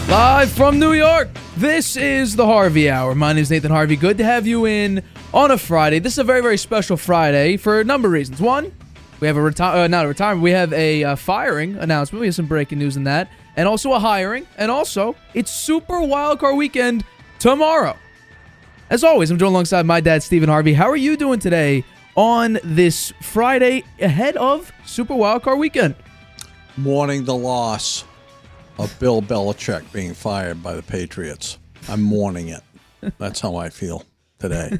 Live from New York, this is the Harvey Hour. My name is Nathan Harvey. Good to have you in on a Friday. This is a very, very special Friday for a number of reasons. One, we have we have a firing announcement. We have some breaking news in that. And also a hiring. And also, it's Super Wildcard Weekend tomorrow. As always, I'm joined alongside my dad, Stephen Harvey. How are you doing today on this Friday ahead of Super Wildcard Weekend? Mourning the loss of Bill Belichick being fired by the Patriots. I'm mourning it. That's how I feel today.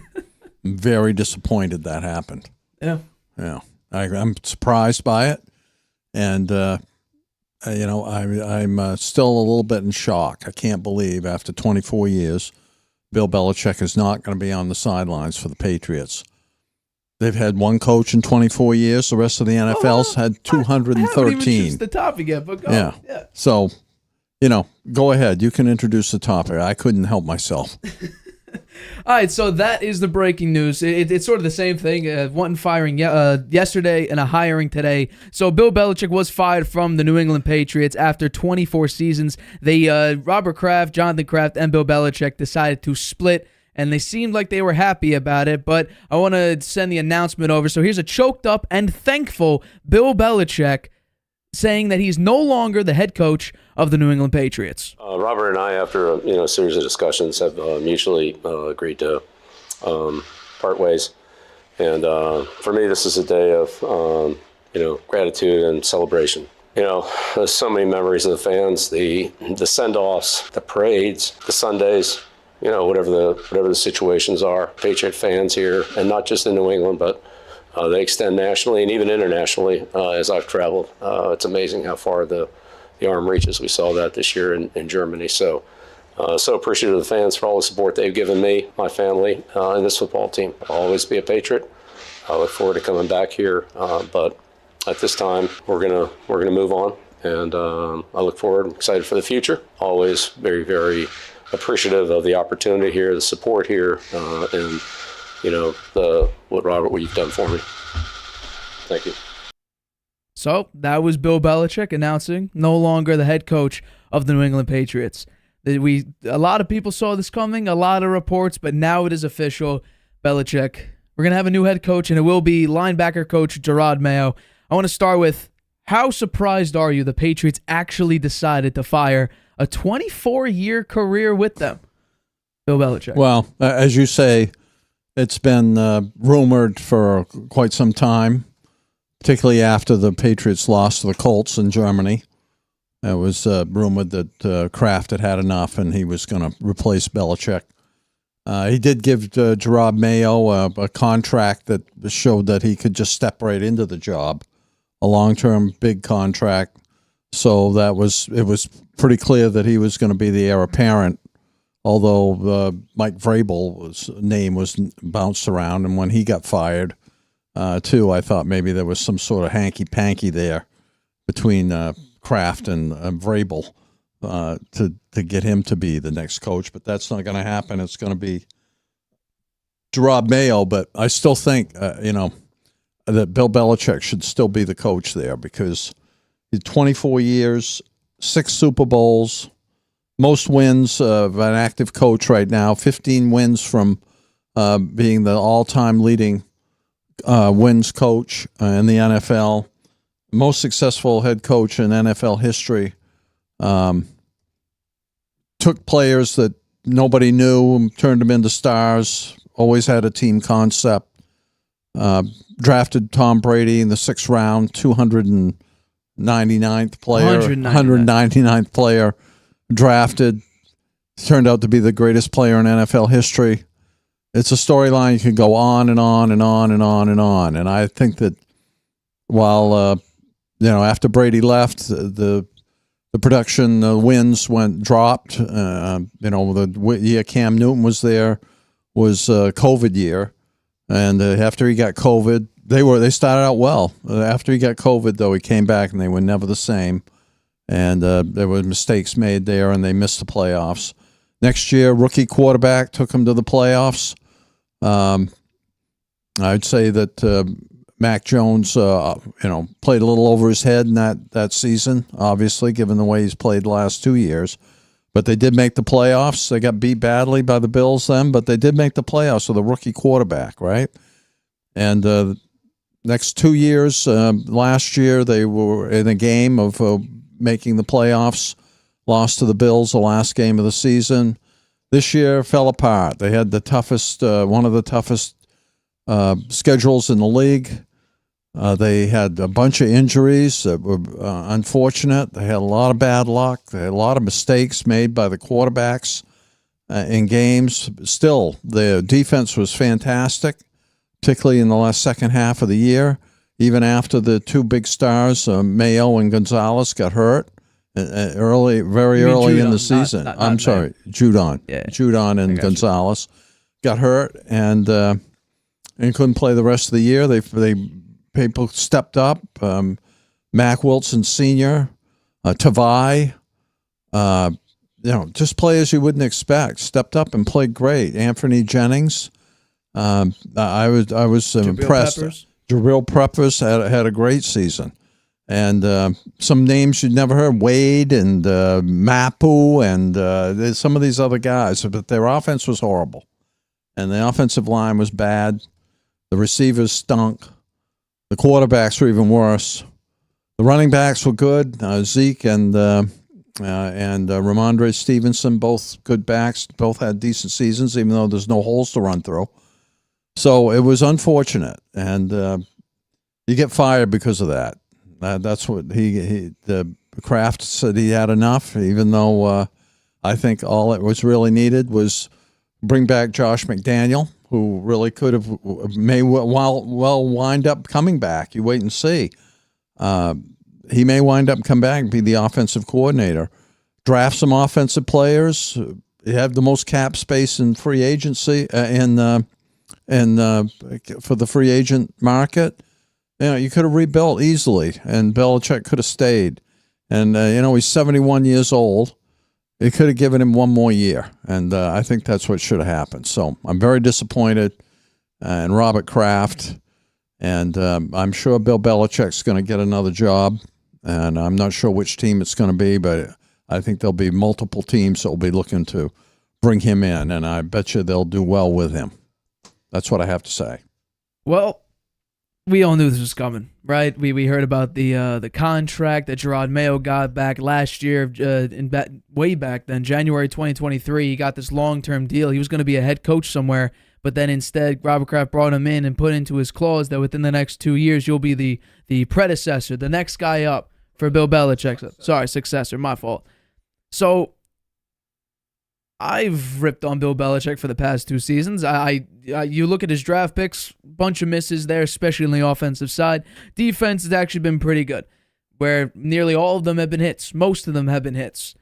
I'm very disappointed that happened. Yeah. I'm surprised by it, and I'm still a little bit in shock. I can't believe after 24 years, Bill Belichick is not going to be on the sidelines for the Patriots. They've had one coach in 24 years. The rest of the NFL's had 213. I haven't even chosen the topic yet, but go. Yeah. So, go ahead. You can introduce the topic. I couldn't help myself. All right, so that is the breaking news. It's sort of the same thing. One firing yesterday and a hiring today. So Bill Belichick was fired from the New England Patriots after 24 seasons. Robert Kraft, Jonathan Kraft, and Bill Belichick decided to split, and they seemed like they were happy about it, but I want to send the announcement over. So here's a choked up and thankful Bill Belichick saying that he's no longer the head coach of the New England Patriots. Robert and I, after a series of discussions, have mutually agreed to part ways. And for me, this is a day of gratitude and celebration. There's so many memories of the fans, the send-offs, the parades, the Sundays. Whatever the situations are, Patriot fans here, and not just in New England, but they extend nationally and even internationally as I've traveled. It's amazing how far the arm reaches. We saw that this year in Germany. So appreciative of the fans for all the support they've given me, my family, and this football team. I'll always be a Patriot. I look forward to coming back here, but at this time we're gonna move on, and I look forward. I'm excited for the future. Always very, very appreciative of the opportunity here, the support here, and what you've done for me. Thank you. So that was Bill Belichick announcing no longer the head coach of the New England Patriots. A lot of people saw this coming, a lot of reports, but now it is official. Belichick, we're going to have a new head coach, and it will be linebacker coach Jerod Mayo. I want to start with, how surprised are you the Patriots actually decided to fire a 24-year career with them, Bill Belichick? Well, as you say, it's been rumored for quite some time, particularly after the Patriots lost to the Colts in Germany. It was rumored that Kraft had enough and he was going to replace Belichick. He did give Jerod Mayo a contract that showed that he could just step right into the job, a long-term big contract. So it was pretty clear that he was going to be the heir apparent, although Mike Vrabel's name was bounced around, and when he got fired, too, I thought maybe there was some sort of hanky-panky there between Kraft and Vrabel to get him to be the next coach, but that's not going to happen. It's going to be Jerod Mayo, but I still think, that Bill Belichick should still be the coach there because he's 24 years, 6 Super Bowls, most wins of an active coach right now, 15 wins from being the all-time leading wins coach in the NFL, most successful head coach in NFL history. Took players that nobody knew and turned them into stars, always had a team concept. Drafted Tom Brady in the 6th round, 299th player, 199th player drafted. Turned out to be the greatest player in NFL history. It's a storyline you can go on and on and on and on and on. And I think that while after Brady left, the production, the wins dropped. The year Cam Newton was there was COVID year, and after he got COVID, they started out well. After he got COVID, though, he came back and they were never the same. And there were mistakes made there, and they missed the playoffs. Next year, rookie quarterback took him to the playoffs. I'd say that Mac Jones, played a little over his head in that season, obviously, given the way he's played the last 2 years. but they did make the playoffs. They got beat badly by the Bills then, but they did make the playoffs with a rookie quarterback, right? And next 2 years, last year they were in a game of making the playoffs, lost to the Bills the last game of the season. This year fell apart. They had the toughest, one of the toughest schedules in the league. They had a bunch of injuries that were unfortunate. They had a lot of bad luck. They had a lot of mistakes made by the quarterbacks in games. Still, their defense was fantastic, particularly in the last second half of the year. Even after the two big stars, Mayo and Gonzalez, got hurt very early in the season. I'm sorry, Judon. Yeah. Judon and Gonzalez got hurt and couldn't play the rest of the year. People stepped up. Mac Wilson Sr., Tavai, just players you wouldn't expect, stepped up and played great. Anthony Jennings, I was impressed. Jabril Peppers had a great season. And some names you'd never heard, Wade and Mapu and some of these other guys, but their offense was horrible. And the offensive line was bad. The receivers stunk. The quarterbacks were even worse. The running backs were good. Zeke and Ramondre Stevenson, both good backs, both had decent seasons, even though there's no holes to run through. So it was unfortunate, and you get fired because of that. That's what the Kraft said he had enough, even though I think all it was really needed was bring back Josh McDaniel, who really could have may well wind up coming back. You wait and see. He may wind up come back and be the offensive coordinator. Draft some offensive players. You have the most cap space in free agency for the free agent market. You could have rebuilt easily, and Belichick could have stayed. And he's 71 years old. It could have given him one more year, and I think that's what should have happened. So I'm very disappointed in Robert Kraft, and I'm sure Bill Belichick's going to get another job, and I'm not sure which team it's going to be, but I think there'll be multiple teams that will be looking to bring him in, and I bet you they'll do well with him. That's what I have to say. Well, we all knew this was coming, right? We heard about the contract that Jerod Mayo got back last year, way back then, January 2023. He got this long-term deal. He was going to be a head coach somewhere, but then instead, Robert Kraft brought him in and put into his clause that within the next 2 years, you'll be the predecessor, the next guy up for Bill Belichick. Sorry, successor, my fault. So I've ripped on Bill Belichick for the past 2 seasons. You look at his draft picks, bunch of misses there, especially on the offensive side. Defense has actually been pretty good, where nearly all of them have been hits. Most of them have been hits.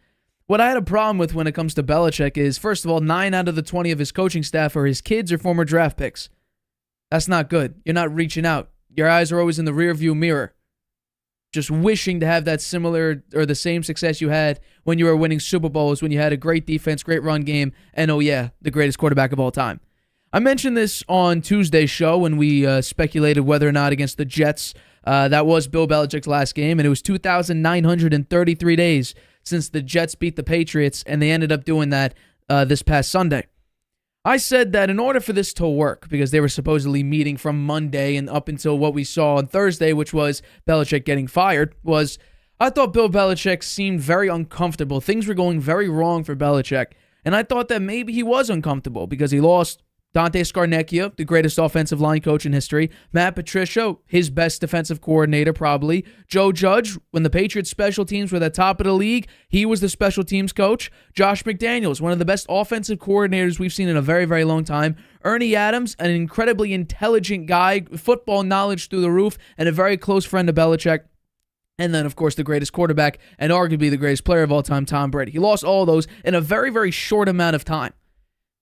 What I had a problem with when it comes to Belichick is, first of all, 9 out of the 20 of his coaching staff are his kids or former draft picks. That's not good. You're not reaching out. Your eyes are always in the rearview mirror, just wishing to have that similar or the same success you had when you were winning Super Bowls, when you had a great defense, great run game, and oh yeah, the greatest quarterback of all time. I mentioned this on Tuesday's show when we speculated whether or not against the Jets, that was Bill Belichick's last game, and it was 2,933 days since the Jets beat the Patriots, and they ended up doing that this past Sunday. I said that in order for this to work, because they were supposedly meeting from Monday and up until what we saw on Thursday, which was Belichick getting fired, I thought Bill Belichick seemed very uncomfortable. Things were going very wrong for Belichick, and I thought that maybe he was uncomfortable because he lost Dante Scarnecchia, the greatest offensive line coach in history. Matt Patricia, his best defensive coordinator probably. Joe Judge, when the Patriots special teams were at the top of the league, he was the special teams coach. Josh McDaniels, one of the best offensive coordinators we've seen in a very, very long time. Ernie Adams, an incredibly intelligent guy, football knowledge through the roof, and a very close friend of Belichick. And then, of course, the greatest quarterback and arguably the greatest player of all time, Tom Brady. He lost all those in a very, very short amount of time.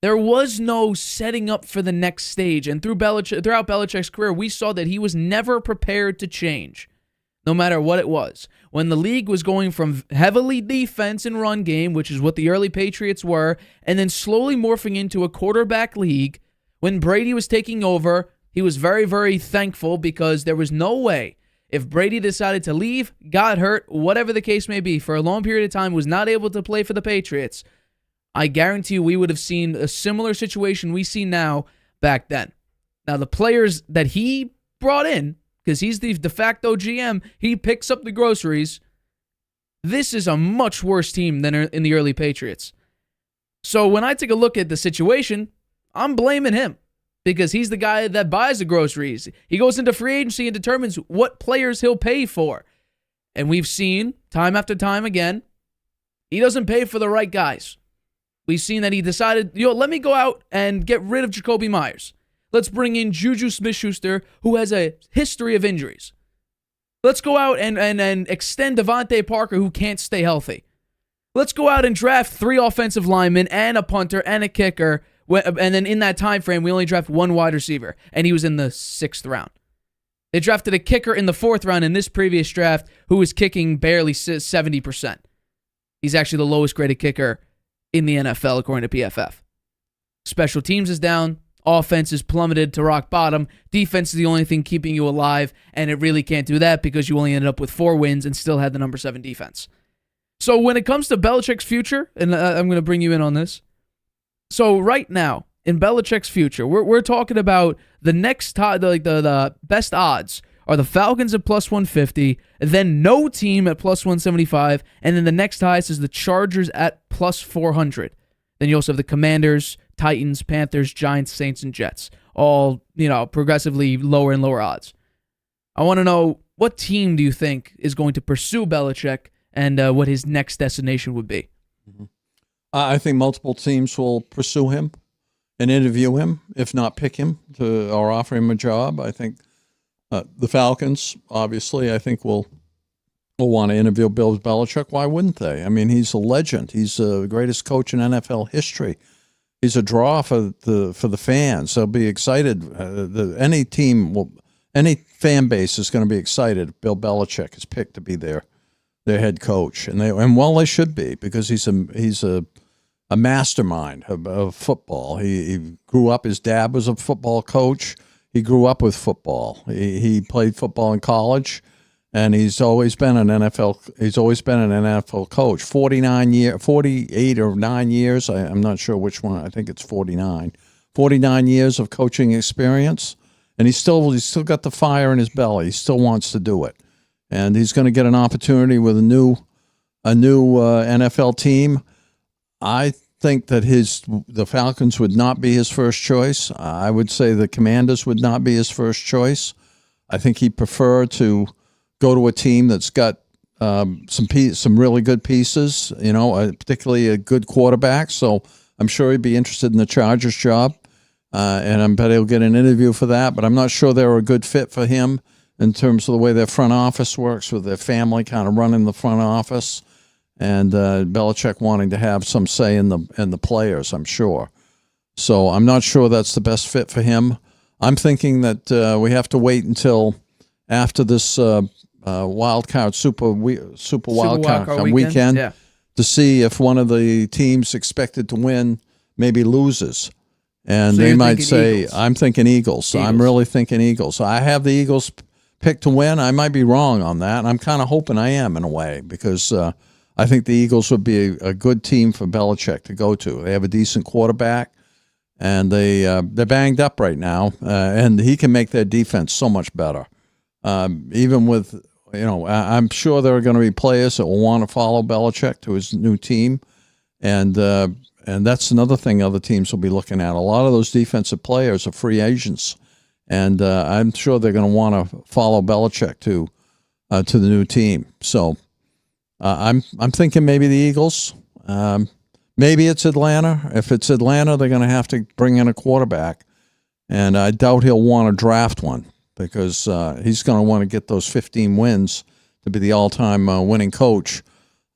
There was no setting up for the next stage, and throughout Belichick's career, we saw that he was never prepared to change, no matter what it was. When the league was going from heavily defense and run game, which is what the early Patriots were, and then slowly morphing into a quarterback league, when Brady was taking over, he was very, very thankful because there was no way, If Brady decided to leave, got hurt, whatever the case may be, for a long period of time, was not able to play for the Patriots, I guarantee you we would have seen a similar situation we see now back then. Now, the players that he brought in, because he's the de facto GM, he picks up the groceries. This is a much worse team than in the early Patriots. So when I take a look at the situation, I'm blaming him because he's the guy that buys the groceries. He goes into free agency and determines what players he'll pay for. And we've seen time after time again, he doesn't pay for the right guys. We've seen that he decided, let me go out and get rid of Jacoby Myers. Let's bring in Juju Smith-Schuster, who has a history of injuries. Let's go out and extend Devontae Parker, who can't stay healthy. Let's go out and draft 3 offensive linemen and a punter and a kicker, and then in that time frame, we only draft 1 wide receiver, and he was in the 6th round. They drafted a kicker in the 4th round in this previous draft who was kicking barely 70%. He's actually the lowest graded kicker in the NFL, according to PFF. Special teams is down. Offense is plummeted to rock bottom. Defense is the only thing keeping you alive, and it really can't do that because you only ended up with 4 wins and still had the number 7 defense. So when it comes to Belichick's future, and I'm going to bring you in on this. So right now, in Belichick's future, we're talking about the next the best odds are the Falcons at plus 150, then no team at plus 175, and then the next highest is the Chargers at plus 400. Then you also have the Commanders, Titans, Panthers, Giants, Saints, and Jets. All, progressively lower and lower odds. I want to know, what team do you think is going to pursue Belichick and what his next destination would be? Mm-hmm. I think multiple teams will pursue him and interview him, if not pick him or offer him a job. I think the Falcons, obviously, I think will want to interview Bill Belichick. Why wouldn't they? I mean, he's a legend. He's the greatest coach in NFL history. He's a draw for the fans. They'll be excited. Any fan base is going to be excited. Bill Belichick is picked to be their head coach, and they should be, because he's a mastermind of football. He grew up. His dad was a football coach. He grew up with football. He played football in college, and he's always been an NFL. He's always been an NFL coach. 48 or 9 years. I'm not sure which one. I think it's 49. 49 years of coaching experience, and he's still got the fire in his belly. He still wants to do it, and he's going to get an opportunity with a new NFL team. I think that the Falcons would not be his first choice. I would say the Commanders would not be his first choice. I think he'd prefer to go to a team that's got some really good pieces, particularly a good quarterback. So I'm sure he'd be interested in the Chargers job, and I bet he'll get an interview for that. But I'm not sure they're a good fit for him in terms of the way their front office works, with their family kind of running the front office, and Belichick wanting to have some say in the players, I'm sure. So I'm not sure that's the best fit for him. I'm thinking that we have to wait until after this wild card, super wild card weekend to see if one of the teams expected to win maybe loses. And so they might say, Eagles. I'm thinking Eagles. I'm really thinking Eagles. I have the Eagles picked to win. I might be wrong on that. I'm kind of hoping I am, in a way, because I think the Eagles would be a good team for Belichick to go to. They have a decent quarterback, and they're banged up right now, and he can make their defense so much better. Even with, I'm sure there are going to be players that will want to follow Belichick to his new team, and that's another thing other teams will be looking at. A lot of those defensive players are free agents, and I'm sure they're going to want to follow Belichick to the new team. So I'm thinking maybe the Eagles. Maybe it's Atlanta. If it's Atlanta, they're going to have to bring in a quarterback, and I doubt he'll want to draft one, because he's going to want to get those 15 wins to be the all-time winning coach.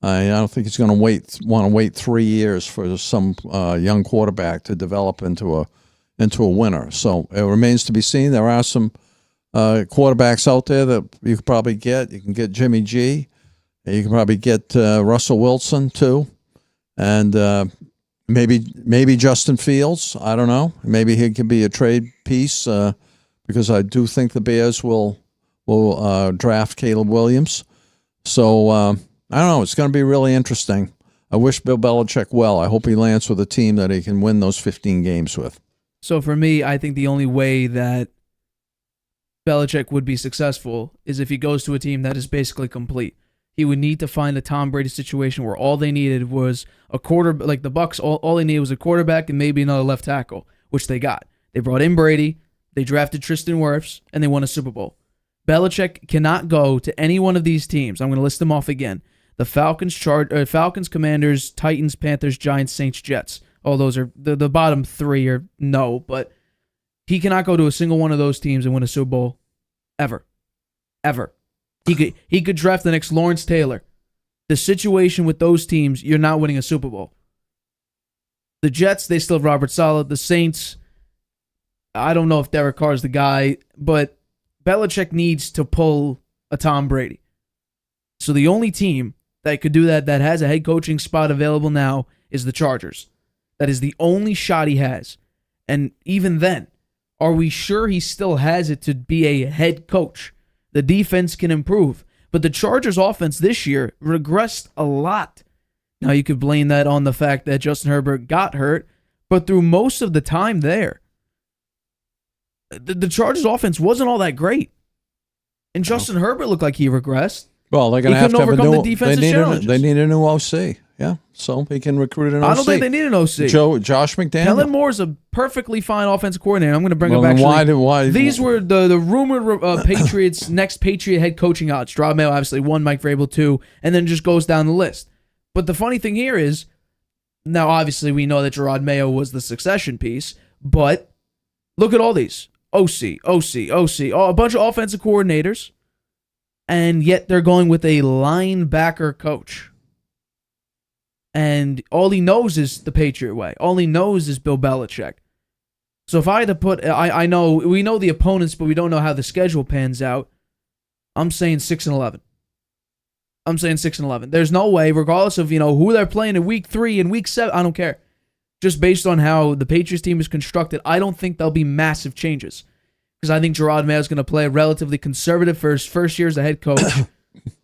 I don't think he's going to want to wait 3 years for some young quarterback to develop into a winner. So it remains to be seen. There are some quarterbacks out there that you could probably get. You can get Jimmy G. You can probably get Russell Wilson too, and maybe Justin Fields. I don't know. Maybe he could be a trade piece, because I do think the Bears will will draft Caleb Williams. So I don't know. It's going to be really interesting. I wish Bill Belichick well. I hope he lands with a team that he can win those 15 games with. So for me, I think the only way that Belichick would be successful is if he goes to a team that is basically complete. He would need to find a Tom Brady situation where all they needed was a quarter, like the Bucs, all they needed was a quarterback and maybe another left tackle, which they got. They brought in Brady, they drafted Tristan Wirfs, and they won a Super Bowl. Belichick cannot go to any one of these teams. I'm going to list them off again. The Falcons, Falcons, Commanders, Titans, Panthers, Giants, Saints, Jets. All those are the bottom three are no, but he cannot go to a single one of those teams and win a Super Bowl ever. Ever. He could draft the next Lawrence Taylor. The situation with those teams, you're not winning a Super Bowl. The Jets, they still have Robert Saleh. The Saints, I don't know if Derek Carr is the guy, but Belichick needs to pull a Tom Brady. So the only team that could do that has a head coaching spot available now is the Chargers. That is the only shot he has. And even then, are we sure he still has it to be a head coach? The defense can improve. But the Chargers offense this year regressed a lot. Now, you could blame that on the fact that Justin Herbert got hurt, but through most of the time there, the Chargers offense wasn't all that great. And Justin Herbert looked like he regressed. Well, they're going to have to have a overcome new. the defensive challenges. They need a new OC. Yeah, so he can recruit an OC. I don't think they need an OC. Josh McDaniels. Kellen Moore is a perfectly fine offensive coordinator. I'm going to bring him back. Why? These were the rumored Patriots next Patriot head coaching odds. Jerod Mayo obviously 1, Mike Vrabel 2, and then just goes down the list. But the funny thing here is, now obviously we know that Jerod Mayo was the succession piece, but look at all these. OC, a bunch of offensive coordinators, and yet they're going with a linebacker coach. And all he knows is the Patriot way. All he knows is Bill Belichick. So if I had to put, I know, we know the opponents, but we don't know how the schedule pans out. I'm saying 6-11. I'm saying 6-11. There's no way, regardless of, who they're playing in week 3 and week 7, I don't care. Just based on how the Patriots team is constructed, I don't think there'll be massive changes. Because I think Jerod Mayo is going to play relatively conservative for his first year as a head coach.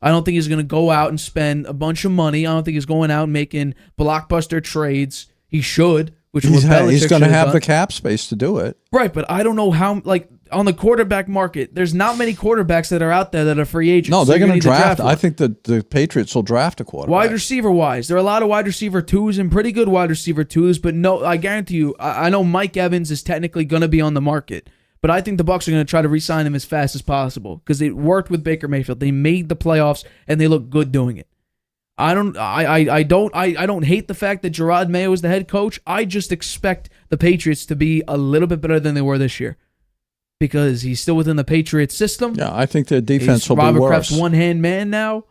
I don't think he's going to go out and spend a bunch of money. I don't think he's going out and making blockbuster trades. He should, which is what he's going to have the cap space to do it. Right, but I don't know how, on the quarterback market, there's not many quarterbacks that are out there that are free agents. No, they're going to draft. I think that the Patriots will draft a quarterback. Wide receiver-wise, there are a lot of wide receiver 2s and pretty good wide receiver 2s, but no, I guarantee you, I know Mike Evans is technically going to be on the market. But I think the Bucs are going to try to re-sign him as fast as possible because it worked with Baker Mayfield. They made the playoffs and they look good doing it. I don't hate the fact that Jerod Mayo is the head coach. I just expect the Patriots to be a little bit better than they were this year because he's still within the Patriots system. Yeah, I think their defense will be Robert worse. Kraft's one-hand man now.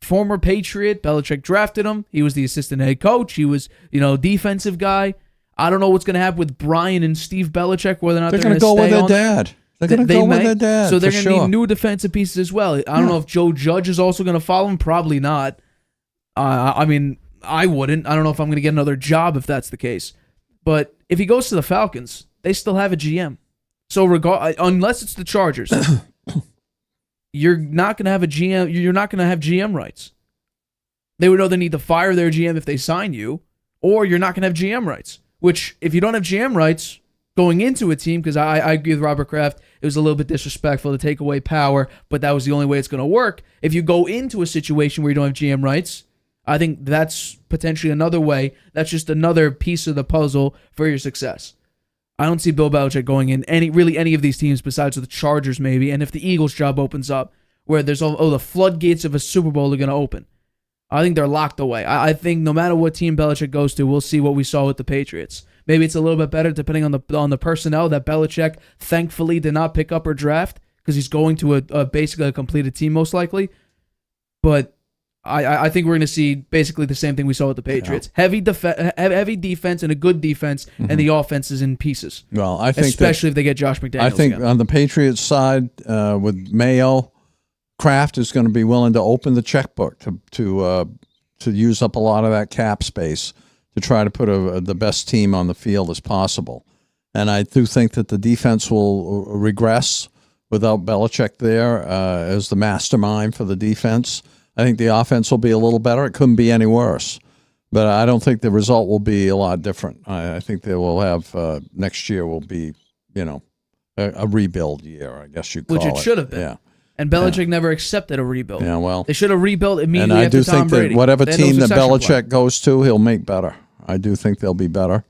Former Patriot. Belichick drafted him. He was the assistant head coach. He was, defensive guy. I don't know what's going to happen with Brian and Steve Belichick, whether or not they're going to go with stay their dad. They're going to go with their dad. So they're going to need new defensive pieces as well. I don't know if Joe Judge is also going to follow him. Probably not. I wouldn't. I don't know if I'm going to get another job if that's the case. But if he goes to the Falcons, they still have a GM. So unless it's the Chargers, you're not going to have a GM. You're not going to have GM rights. They would either need to fire their GM if they sign you, or you're not going to have GM rights. Which, if you don't have GM rights going into a team, because I agree with Robert Kraft, it was a little bit disrespectful to take away power, but that was the only way it's going to work. If you go into a situation where you don't have GM rights, I think that's potentially another way. That's just another piece of the puzzle for your success. I don't see Bill Belichick going in any of these teams besides the Chargers maybe, and if the Eagles job opens up, where there's the floodgates of a Super Bowl are going to open. I think they're locked away. I think no matter what team Belichick goes to, we'll see what we saw with the Patriots. Maybe it's a little bit better depending on the personnel that Belichick thankfully did not pick up or draft because he's going to basically a completed team most likely. But I think we're going to see basically the same thing we saw with the Patriots. Yeah. Heavy defense and a good defense, and the offense is in pieces. Well, I think especially if they get Josh McDaniels. I think again. On the Patriots side with Mayo, Kraft is going to be willing to open the checkbook to use up a lot of that cap space to try to put the best team on the field as possible. And I do think that the defense will regress without Belichick there as the mastermind for the defense. I think the offense will be a little better. It couldn't be any worse. But I don't think the result will be a lot different. I think they will have next year will be, a rebuild year, I guess you'd call it. Which it should have been. Yeah. And Belichick never accepted a rebuild. Yeah, well. They should have rebuilt immediately and I after do Tom think Brady. that whatever They had no team that succession Belichick plan. goes to, he'll make better. I do think they'll be better.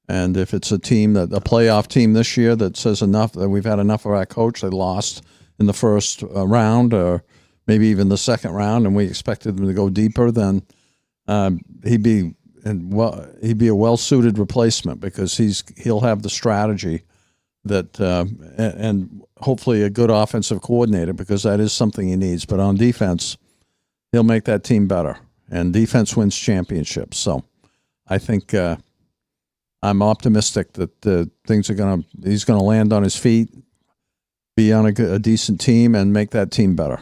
And if it's a playoff team this year that says enough, that we've had enough of our coach, they lost in the first round or maybe even the second round, and we expected them to go deeper, then he'd be a well-suited replacement because he'll have the strategy that and hopefully a good offensive coordinator because that is something he needs. But on defense, he'll make that team better, and defense wins championships. So I think I'm optimistic that he's gonna land on his feet, be on a decent team, and make that team better.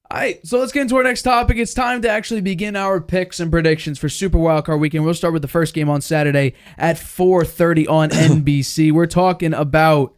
All right, so let's get into our next topic. It's time to actually begin our picks and predictions for Super Wildcard Weekend. We'll start with the first game on Saturday at 4:30 on NBC. We're talking about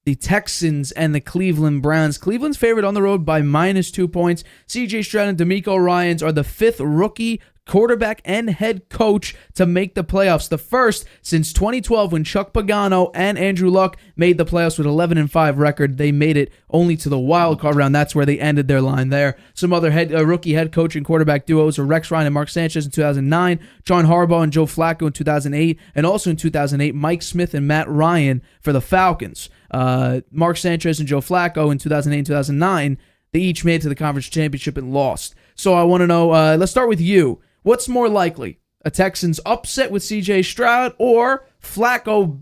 the Texans and the Cleveland Browns. Cleveland's favored on the road by -2 points. C.J. Stroud and DeMeco Ryans are the 5th rookie quarterback and head coach to make the playoffs. The first since 2012 when Chuck Pagano and Andrew Luck made the playoffs with 11-5 record. They made it only to the wild card round. That's where they ended their line there. Some other rookie head coach and quarterback duos are Rex Ryan and Mark Sanchez in 2009, John Harbaugh and Joe Flacco in 2008, and also in 2008, Mike Smith and Matt Ryan for the Falcons. Mark Sanchez and Joe Flacco in 2008 and 2009, they each made it to the conference championship and lost. So I want to know, let's start with you. What's more likely, a Texans upset with C.J. Stroud or Flacco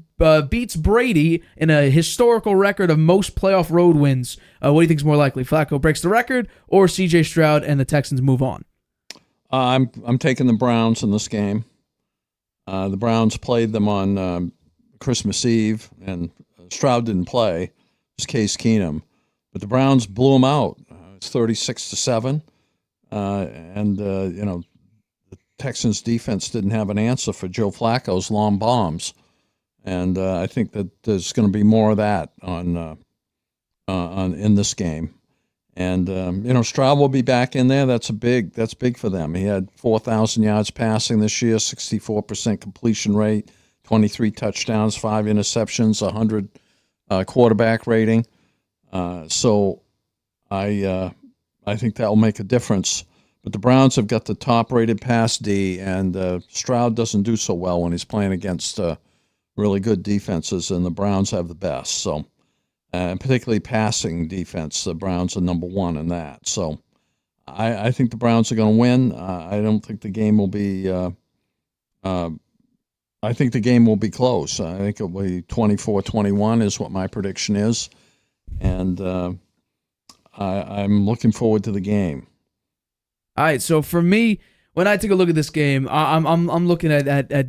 beats Brady in a historical record of most playoff road wins? What do you think is more likely? Flacco breaks the record or C.J. Stroud and the Texans move on? I'm taking the Browns in this game. The Browns played them on Christmas Eve, and Stroud didn't play. It was Case Keenum. But the Browns blew them out. It's 36-7. The Texans defense didn't have an answer for Joe Flacco's long bombs. And I think that there's going to be more of that on in this game. And Stroud will be back in there. That's big for them. He had 4,000 yards passing this year, 64% completion rate, 23 touchdowns, 5 interceptions, 100 quarterback rating. So I think that will make a difference. But the Browns have got the top-rated pass D, and Stroud doesn't do so well when he's playing against really good defenses, and the Browns have the best. So, and particularly passing defense, the Browns are number one in that. So, I think the Browns are going to win. I don't think the game will be. I think the game will be close. I think it will be 24-21 is what my prediction is, and I'm looking forward to the game. All right, so for me, when I take a look at this game, I'm looking at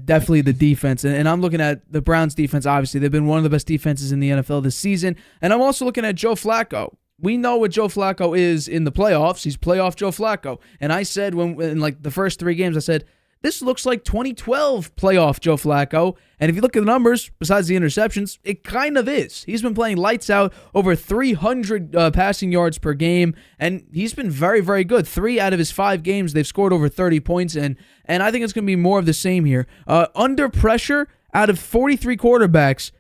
definitely the defense, and I'm looking at the Browns' defense. Obviously, they've been one of the best defenses in the NFL this season, and I'm also looking at Joe Flacco. We know what Joe Flacco is in the playoffs. He's playoff Joe Flacco, and I said in the first 3 games, I said, this looks like 2012 playoff Joe Flacco. And if you look at the numbers, besides the interceptions, it kind of is. He's been playing lights out, over 300 passing yards per game, and he's been very, very good. 3 out of his 5 games, they've scored over 30 points, and I think it's going to be more of the same here. Under pressure, out of 43 quarterbacks,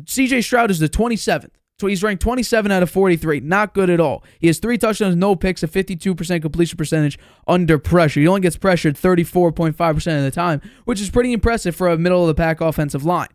C.J. Stroud is the 27th. So he's ranked 27 out of 43. Not good at all. He has 3 touchdowns, no picks, a 52% completion percentage under pressure. He only gets pressured 34.5% of the time, which is pretty impressive for a middle-of-the-pack offensive line.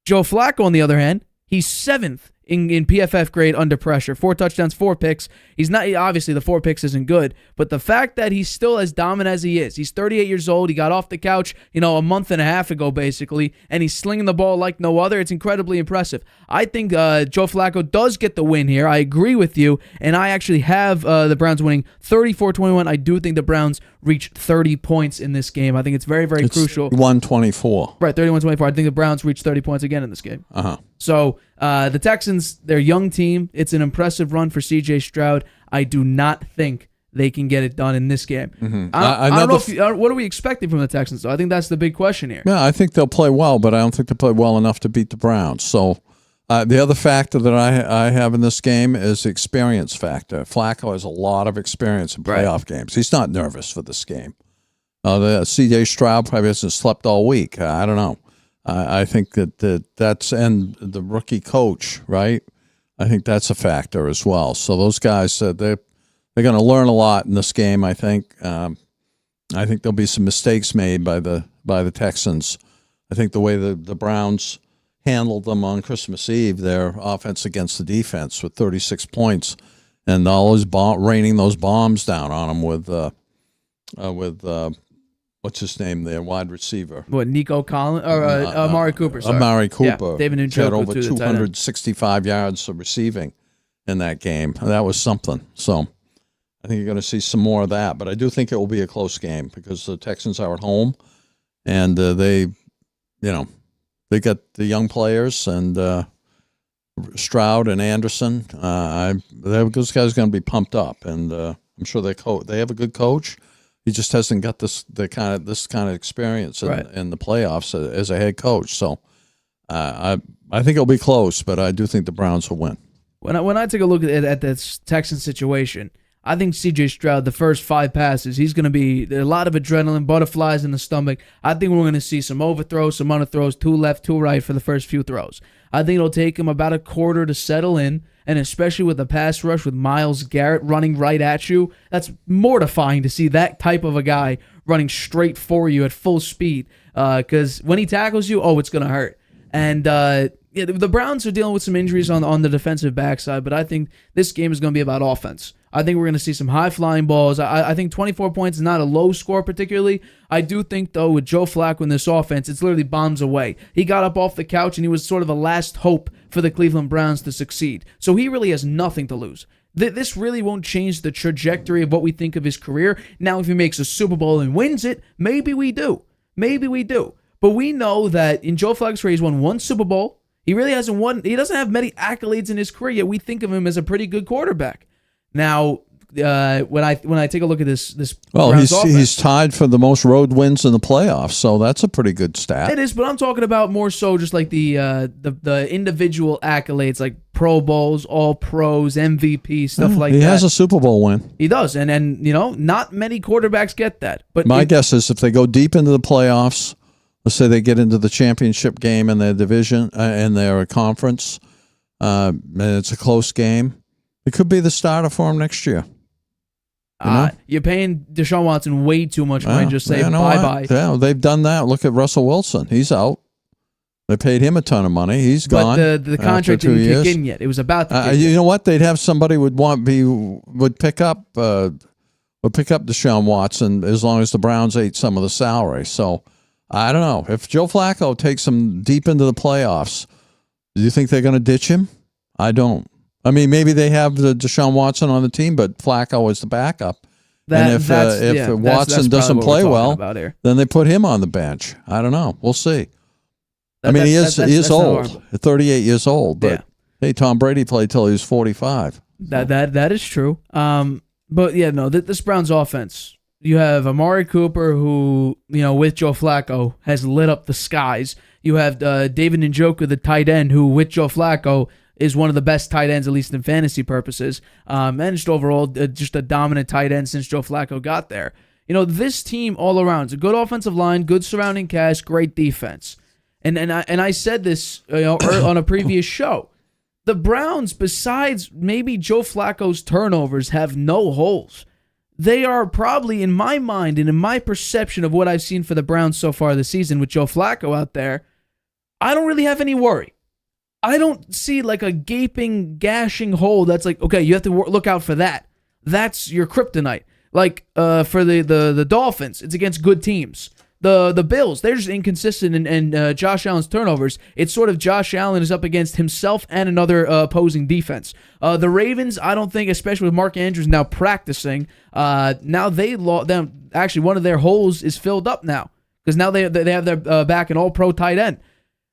Joe Flacco, on the other hand, he's 7th in PFF grade under pressure. 4 touchdowns, 4 picks. He's not, obviously the 4 picks isn't good, but the fact that he's still as dominant as he is, he's 38 years old, he got off the couch, a month and a half ago basically, and he's slinging the ball like no other. It's incredibly impressive. I think Joe Flacco does get the win here. I agree with you, and I actually have the Browns winning 34-21. I do think the Browns reach 30 points in this game. I think it's very, very crucial. 124. Right, 31-24. I think the Browns reach 30 points again in this game. Uh-huh. So the Texans, they're a young team. It's an impressive run for C.J. Stroud. I do not think they can get it done in this game. Mm-hmm. I don't know what are we expecting from the Texans, though? I think that's the big question here. Yeah, I think they'll play well, but I don't think they'll play well enough to beat the Browns. So The other factor that I have in this game is the experience factor. Flacco has a lot of experience in playoff games. He's not nervous for this game. The C.J. Stroud probably hasn't slept all week. I don't know. I think that's and the rookie coach, right? I think that's a factor as well. So those guys, they're going to learn a lot in this game. I think. I think there'll be some mistakes made by the Texans. I think the way the Browns handled them on Christmas Eve, their offense against the defense with 36 points, and always raining those bombs down on them with what's his name, their wide receiver? What, Nico Collins or Amari Cooper? Sorry. Amari Cooper. Yeah, David Njoku had over through the tight end. 265 yards of receiving in that game. That was something. So I think you're going to see some more of that, but I do think it will be a close game because the Texans are at home, and they got the young players and Stroud and Anderson. Those guys are going to be pumped up, and I'm sure they have a good coach. He just hasn't got this kind of experience in the playoffs as a head coach. So I think it'll be close, but I do think the Browns will win. When I take a look at this Texans situation, I think C.J. Stroud, the first 5 passes, he's going to be a lot of adrenaline, butterflies in the stomach. I think we're going to see some overthrows, some underthrows, 2 left, 2 right for the first few throws. I think it'll take him about a quarter to settle in, and especially with the pass rush with Myles Garrett running right at you, that's mortifying to see that type of a guy running straight for you at full speed because when he tackles you, it's going to hurt. And the Browns are dealing with some injuries on the defensive backside, but I think this game is going to be about offense. I think we're going to see some high-flying balls. I think 24 points is not a low score particularly. I do think, though, with Joe Flacco in this offense, it's literally bombs away. He got up off the couch, and he was sort of a last hope for the Cleveland Browns to succeed. So he really has nothing to lose. This really won't change the trajectory of what we think of his career. Now, if he makes a Super Bowl and wins it, maybe we do. Maybe we do. But we know that in Joe Flacco's career, he's won 1 Super Bowl. He really hasn't won. He doesn't have many accolades in his career, yet we think of him as a pretty good quarterback. Now, when I take a look at this Browns offense, he's tied for the most road wins in the playoffs, so that's a pretty good stat. It is, but I'm talking about more so just like the individual accolades, like Pro Bowls, All Pros, MVP, stuff like that. He has a Super Bowl win. He does, and not many quarterbacks get that. But my guess is if they go deep into the playoffs, let's say they get into the championship game in their division, in their conference, and it's a close game, it could be the starter for him next year. You're paying Deshaun Watson way too much money. Just say bye-bye. Yeah, they've done that. Look at Russell Wilson. He's out. They paid him a ton of money. He's gone. But the contract didn't kick in yet. It was about to kick in. You know what? They'd have somebody would pick up Deshaun Watson as long as the Browns ate some of the salary. So I don't know. If Joe Flacco takes them deep into the playoffs, do you think they're going to ditch him? I don't. I mean, maybe they have the Deshaun Watson on the team, but Flacco is the backup. And if Watson doesn't play well, then they put him on the bench. I don't know. We'll see. He is old, 38 years old. But hey, Tom Brady played till he was 45. That is true. But yeah, no, this Browns offense. You have Amari Cooper, who with Joe Flacco has lit up the skies. You have David Njoku, the tight end, who with Joe Flacco is one of the best tight ends, at least in fantasy purposes. And just overall, just a dominant tight end since Joe Flacco got there. This team all around, it's a good offensive line, good surrounding cast, great defense. And I said this on a previous show. The Browns, besides maybe Joe Flacco's turnovers, have no holes. They are probably, in my mind and in my perception of what I've seen for the Browns so far this season with Joe Flacco out there, I don't really have any worry. I don't see like a gaping, gashing hole that's like, okay, you have to look out for that. That's your kryptonite. Like for the Dolphins, it's against good teams. The Bills, they're just inconsistent, and Josh Allen's turnovers, it's sort of Josh Allen is up against himself and another opposing defense. The Ravens, I don't think, especially with Mark Andrews now practicing, now actually one of their holes is filled up now because now they have their back an all-pro tight end.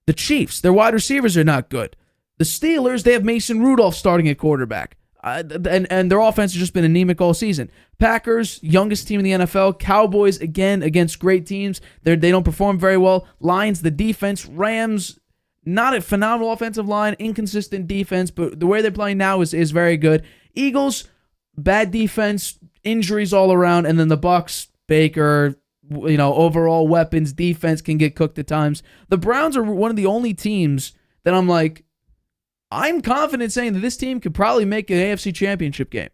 The Chiefs, their wide receivers are not good. The Steelers, they have Mason Rudolph starting at quarterback. And their offense has just been anemic all season. Packers, youngest team in the NFL. Cowboys, again, against great teams. They don't perform very well. Lions, the defense. Rams, not a phenomenal offensive line, inconsistent defense, but the way they're playing now is very good. Eagles, bad defense, injuries all around, and then the Bucs, Baker, overall weapons, defense can get cooked at times. The Browns are one of the only teams that I'm confident saying that this team could probably make an AFC Championship game.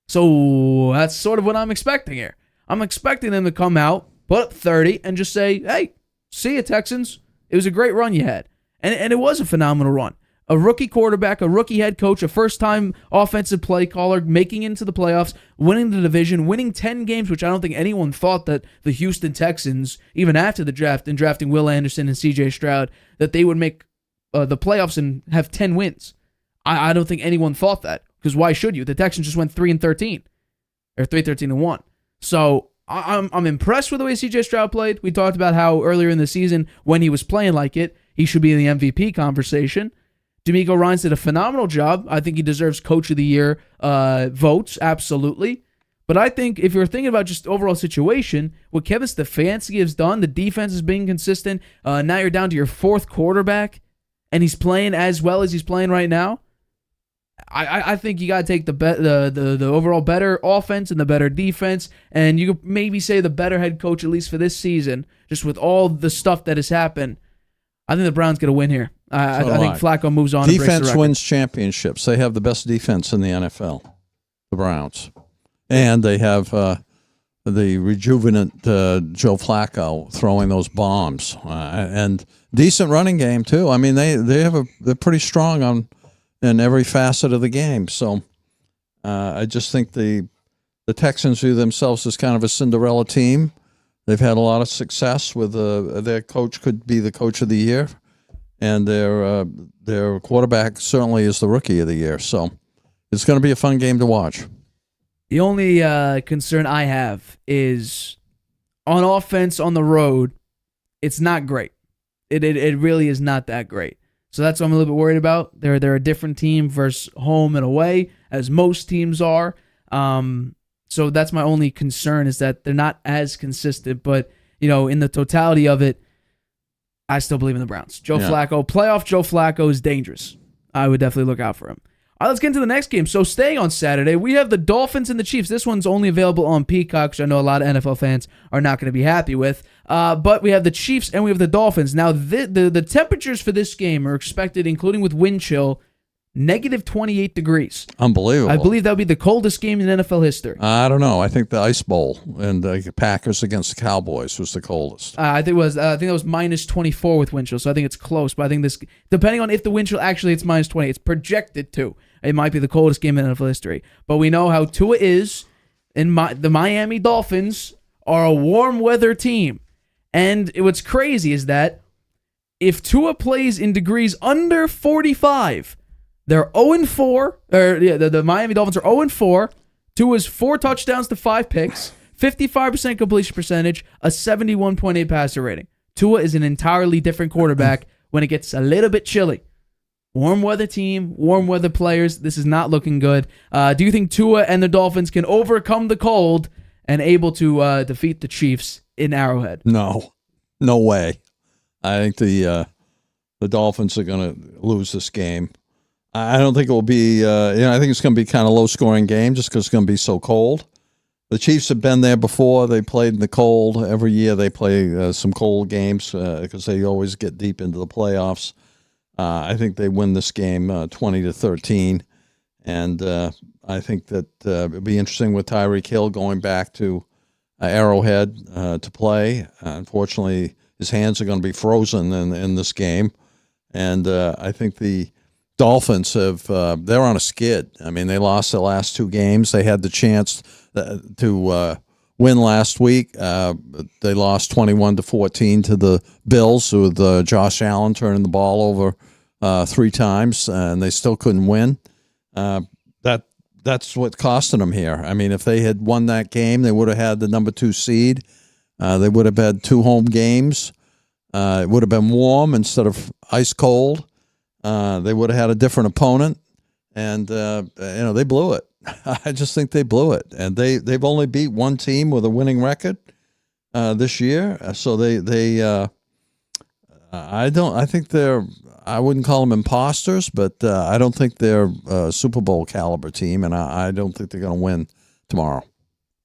So that's sort of what I'm expecting here. I'm expecting them to come out, put up 30, and just say, hey, see ya, Texans. It was a great run you had. And it was a phenomenal run. A rookie quarterback, a rookie head coach, a first-time offensive play caller, making it into the playoffs, winning the division, winning 10 games, which I don't think anyone thought that the Houston Texans, even after the draft and drafting Will Anderson and C.J. Stroud, that they would make the playoffs and have 10 wins. I don't think anyone thought that, because why should you? The Texans just went 3-13, or 3-13-1. So I'm impressed with the way C.J. Stroud played. We talked about how earlier in the season, when he was playing like it, he should be in the MVP conversation. D'Amico Ryans did a phenomenal job. I think he deserves Coach of the Year votes, absolutely. But I think if you're thinking about just overall situation, what Kevin Stefanski has done, the defense is being consistent. Now you're down to your fourth quarterback, and he's playing as well as he's playing right now. I think you got to take the overall better offense and the better defense, and you could maybe say the better head coach, at least for this season, just with all the stuff that has happened. I think the Browns get a win here. I think Flacco moves on. Defense wins championships. They have the best defense in the NFL, the Browns. And they have the rejuvenant Joe Flacco throwing those bombs. And decent running game, too. I mean, they're pretty strong in every facet of the game. So I just think the Texans view themselves as kind of a Cinderella team. They've had a lot of success with their coach could be the coach of the year, and their quarterback certainly is the rookie of the year. So it's going to be a fun game to watch. The only concern I have is on offense on the road, it's not great. It really is not that great. So that's what I'm a little bit worried about. They're a different team versus home and away, as most teams are. So that's my only concern, is that they're not as consistent. But, in the totality of it, I still believe in the Browns. Flacco, playoff Joe Flacco is dangerous. I would definitely look out for him. All right, let's get into the next game. So staying on Saturday, we have the Dolphins and the Chiefs. This one's only available on Peacock, which I know a lot of NFL fans are not going to be happy with. But we have the Chiefs and we have the Dolphins. Now, the temperatures for this game are expected, including with wind chill, negative 28 degrees. Unbelievable. I believe that would be the coldest game in NFL history. I don't know. I think the Ice Bowl and the Packers against the Cowboys was the coldest. I think it was minus 24 with wind chill, so I think it's close. But I think this, depending on if the wind chill actually it's minus 20, it's projected to. It might be the coldest game in NFL history. But we know how Tua is, and the Miami Dolphins are a warm weather team. And what's crazy is that if Tua plays in degrees under 45, they're 0-4. The Miami Dolphins are 0-4. Tua's 4 touchdowns to 5 picks, 55% completion percentage, a 71.8 passer rating. Tua is an entirely different quarterback when it gets a little bit chilly. Warm weather team, warm weather players. This is not looking good. Do you think Tua and the Dolphins can overcome the cold and able to defeat the Chiefs in Arrowhead? No way. I think the Dolphins are going to lose this game. I don't think it will be, I think it's going to be kind of low-scoring game just because it's going to be so cold. The Chiefs have been there before. They played in the cold. Every year they play some cold games because they always get deep into the playoffs. I think they win this game 20-13. And I think that it'll be interesting with Tyreek Hill going back to Arrowhead to play. Unfortunately, his hands are going to be frozen in this game. And I think the Dolphins they're on a skid. I mean, they lost their last 2 games. They had the chance to win last week. They lost 21-14 to the Bills with Josh Allen turning the ball over 3 times, and they still couldn't win. That's what costing them here. I mean, if they had won that game, they would have had the number 2 seed. They would have had 2 home games. It would have been warm instead of ice cold. They would have had a different opponent, and they blew it. I just think they blew it, and they've only beat 1 team with a winning record I think I wouldn't call them imposters, but I don't think they're a Super Bowl caliber team, and I don't think they're going to win tomorrow.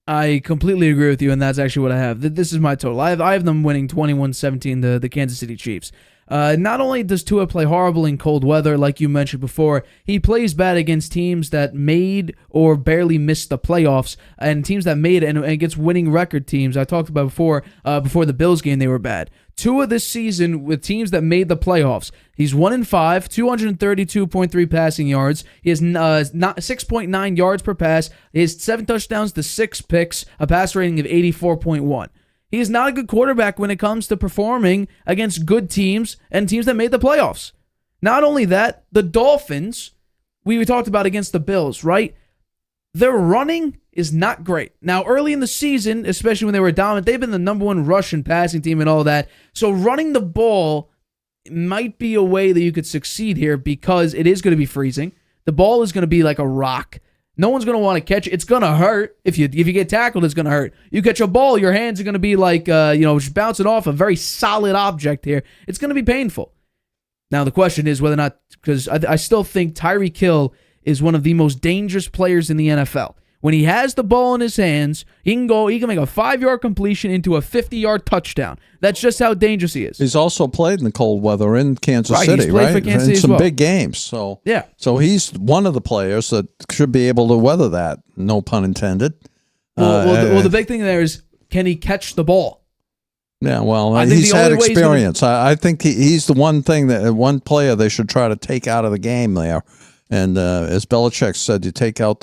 I completely agree with you, and that's actually what I have. This is my total. I have them winning 21-17, the Kansas City Chiefs. Not only does Tua play horrible in cold weather, like you mentioned before, he plays bad against teams that made or barely missed the playoffs, and teams that made it and against winning record teams. I talked about before the Bills game, they were bad. Tua this season with teams that made the playoffs. He's 1-5, 232.3 passing yards. He has 6.9 yards per pass. He has 7 touchdowns to 6 picks, a pass rating of 84.1. He is not a good quarterback when it comes to performing against good teams and teams that made the playoffs. Not only that, the Dolphins, we talked about against the Bills, right? Their running is not great. Now, early in the season, especially when they were dominant, they've been the number 1 rush and passing team and all that. So running the ball might be a way that you could succeed here because it is going to be freezing. The ball is going to be like a rock. No one's going to want to catch it. It's going to hurt. If you get tackled, it's going to hurt. You catch a ball, your hands are going to be like, just bouncing off a very solid object here. It's going to be painful. Now, the question is whether or not, because I still think Tyreek Hill is one of the most dangerous players in the NFL. When he has the ball in his hands, he can make a 5-yard completion into a 50-yard touchdown. That's just how dangerous he is. He's also played in the cold weather in Kansas City, he's played for Kansas City in as some well. big games. So Yeah. So he's one of the players that should be able to weather that. No pun intended. Well, the big thing there is, can he catch the ball? Yeah, well, I think he's the had only way he's experience. I think he's the one player they should try to take out of the game there. And as Belichick said, you got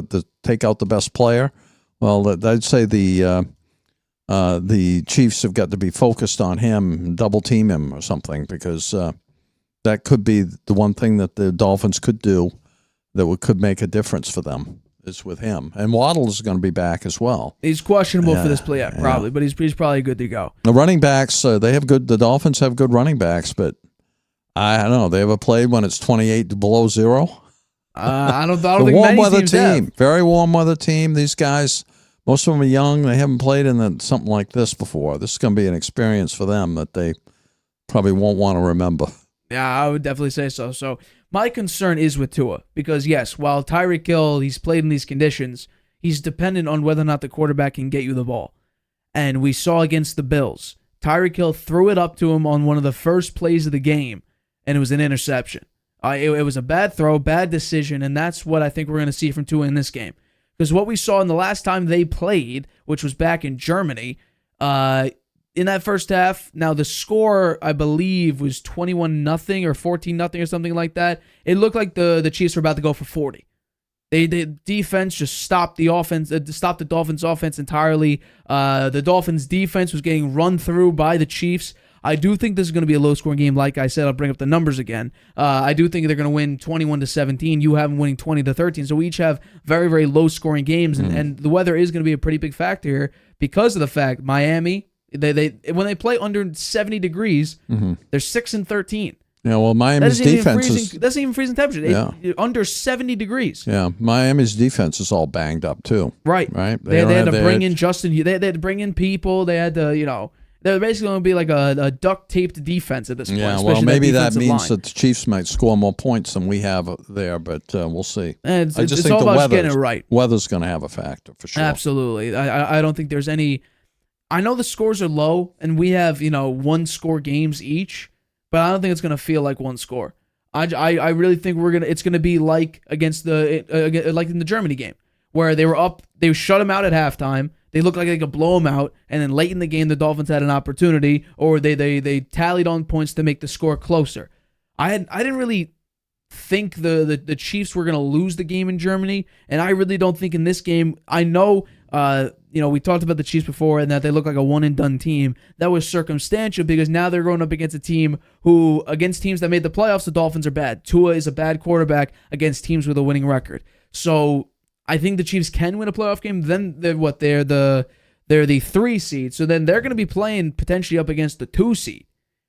to take out the best player. Well, I'd say the Chiefs have got to be focused on him, double team him or something, because that could be the one thing that the Dolphins could do that could make a difference for them. Is with him, and Waddle is going to be back as well. He's questionable for this play, probably, but he's probably good to go. The running backs, the Dolphins have good running backs, but I don't know. They ever played when it's 28 below zero? I don't think warm many weather teams team, have. very warm weather team. These guys, most of them are young. They haven't played in something like this before. This is going to be an experience for them that they probably won't want to remember. Yeah, I would definitely say so. So my concern is with Tua because, yes, while Tyreek Hill, he's played in these conditions, he's dependent on whether or not the quarterback can get you the ball. And we saw against the Bills, Tyreek Hill threw it up to him on one of the first plays of the game, and it was an interception. It was a bad throw, bad decision, and that's what I think we're going to see from Tua in this game. Because what we saw in the last time they played, which was back in Germany, in that first half, now the score, I believe, was 21-0 or 14-0 or something like that. It looked like the Chiefs were about to go for 40. The defense just stopped the offense, stopped the Dolphins' offense entirely. The Dolphins' defense was getting run through by the Chiefs. I do think this is going to be a low-scoring game. Like I said, I'll bring up the numbers again. I do think they're going to win 21-17. You have them winning 20-13. So we each have very, very low-scoring games, and the weather is going to be a pretty big factor here because of the fact Miami. They when they play under 70 degrees, they're 6-13. Yeah, well, Miami's defense that's even freezing temperature. Yeah. Under 70 degrees. Yeah, Miami's defense is all banged up too. Right. They had to bring in Justin. They had to bring in people. They had to, they're basically going to be like a duct taped defense at this point. Yeah, well, maybe that means that the Chiefs might score more points than we have there, but we'll see. I just think all about getting it right. Weather's going to have a factor for sure. Absolutely. I don't think there's any. I know the scores are low, and we have, 1-score games each, but I don't think it's going to feel like 1 score. I really think it's going to be like against like in the Germany game, where they were up, they shut them out at halftime, they looked like they could blow them out, and then late in the game, the Dolphins had an opportunity, or they tallied on points to make the score closer. I didn't really think the Chiefs were going to lose the game in Germany, and I really don't think in this game. I know, we talked about the Chiefs before and that they look like a one-and-done team. That was circumstantial because now they're going up against a team against teams that made the playoffs, the Dolphins are bad. Tua is a bad quarterback against teams with a winning record. So I think the Chiefs can win a playoff game. Then they're the 3 seed. So then they're going to be playing potentially up against the 2 seed,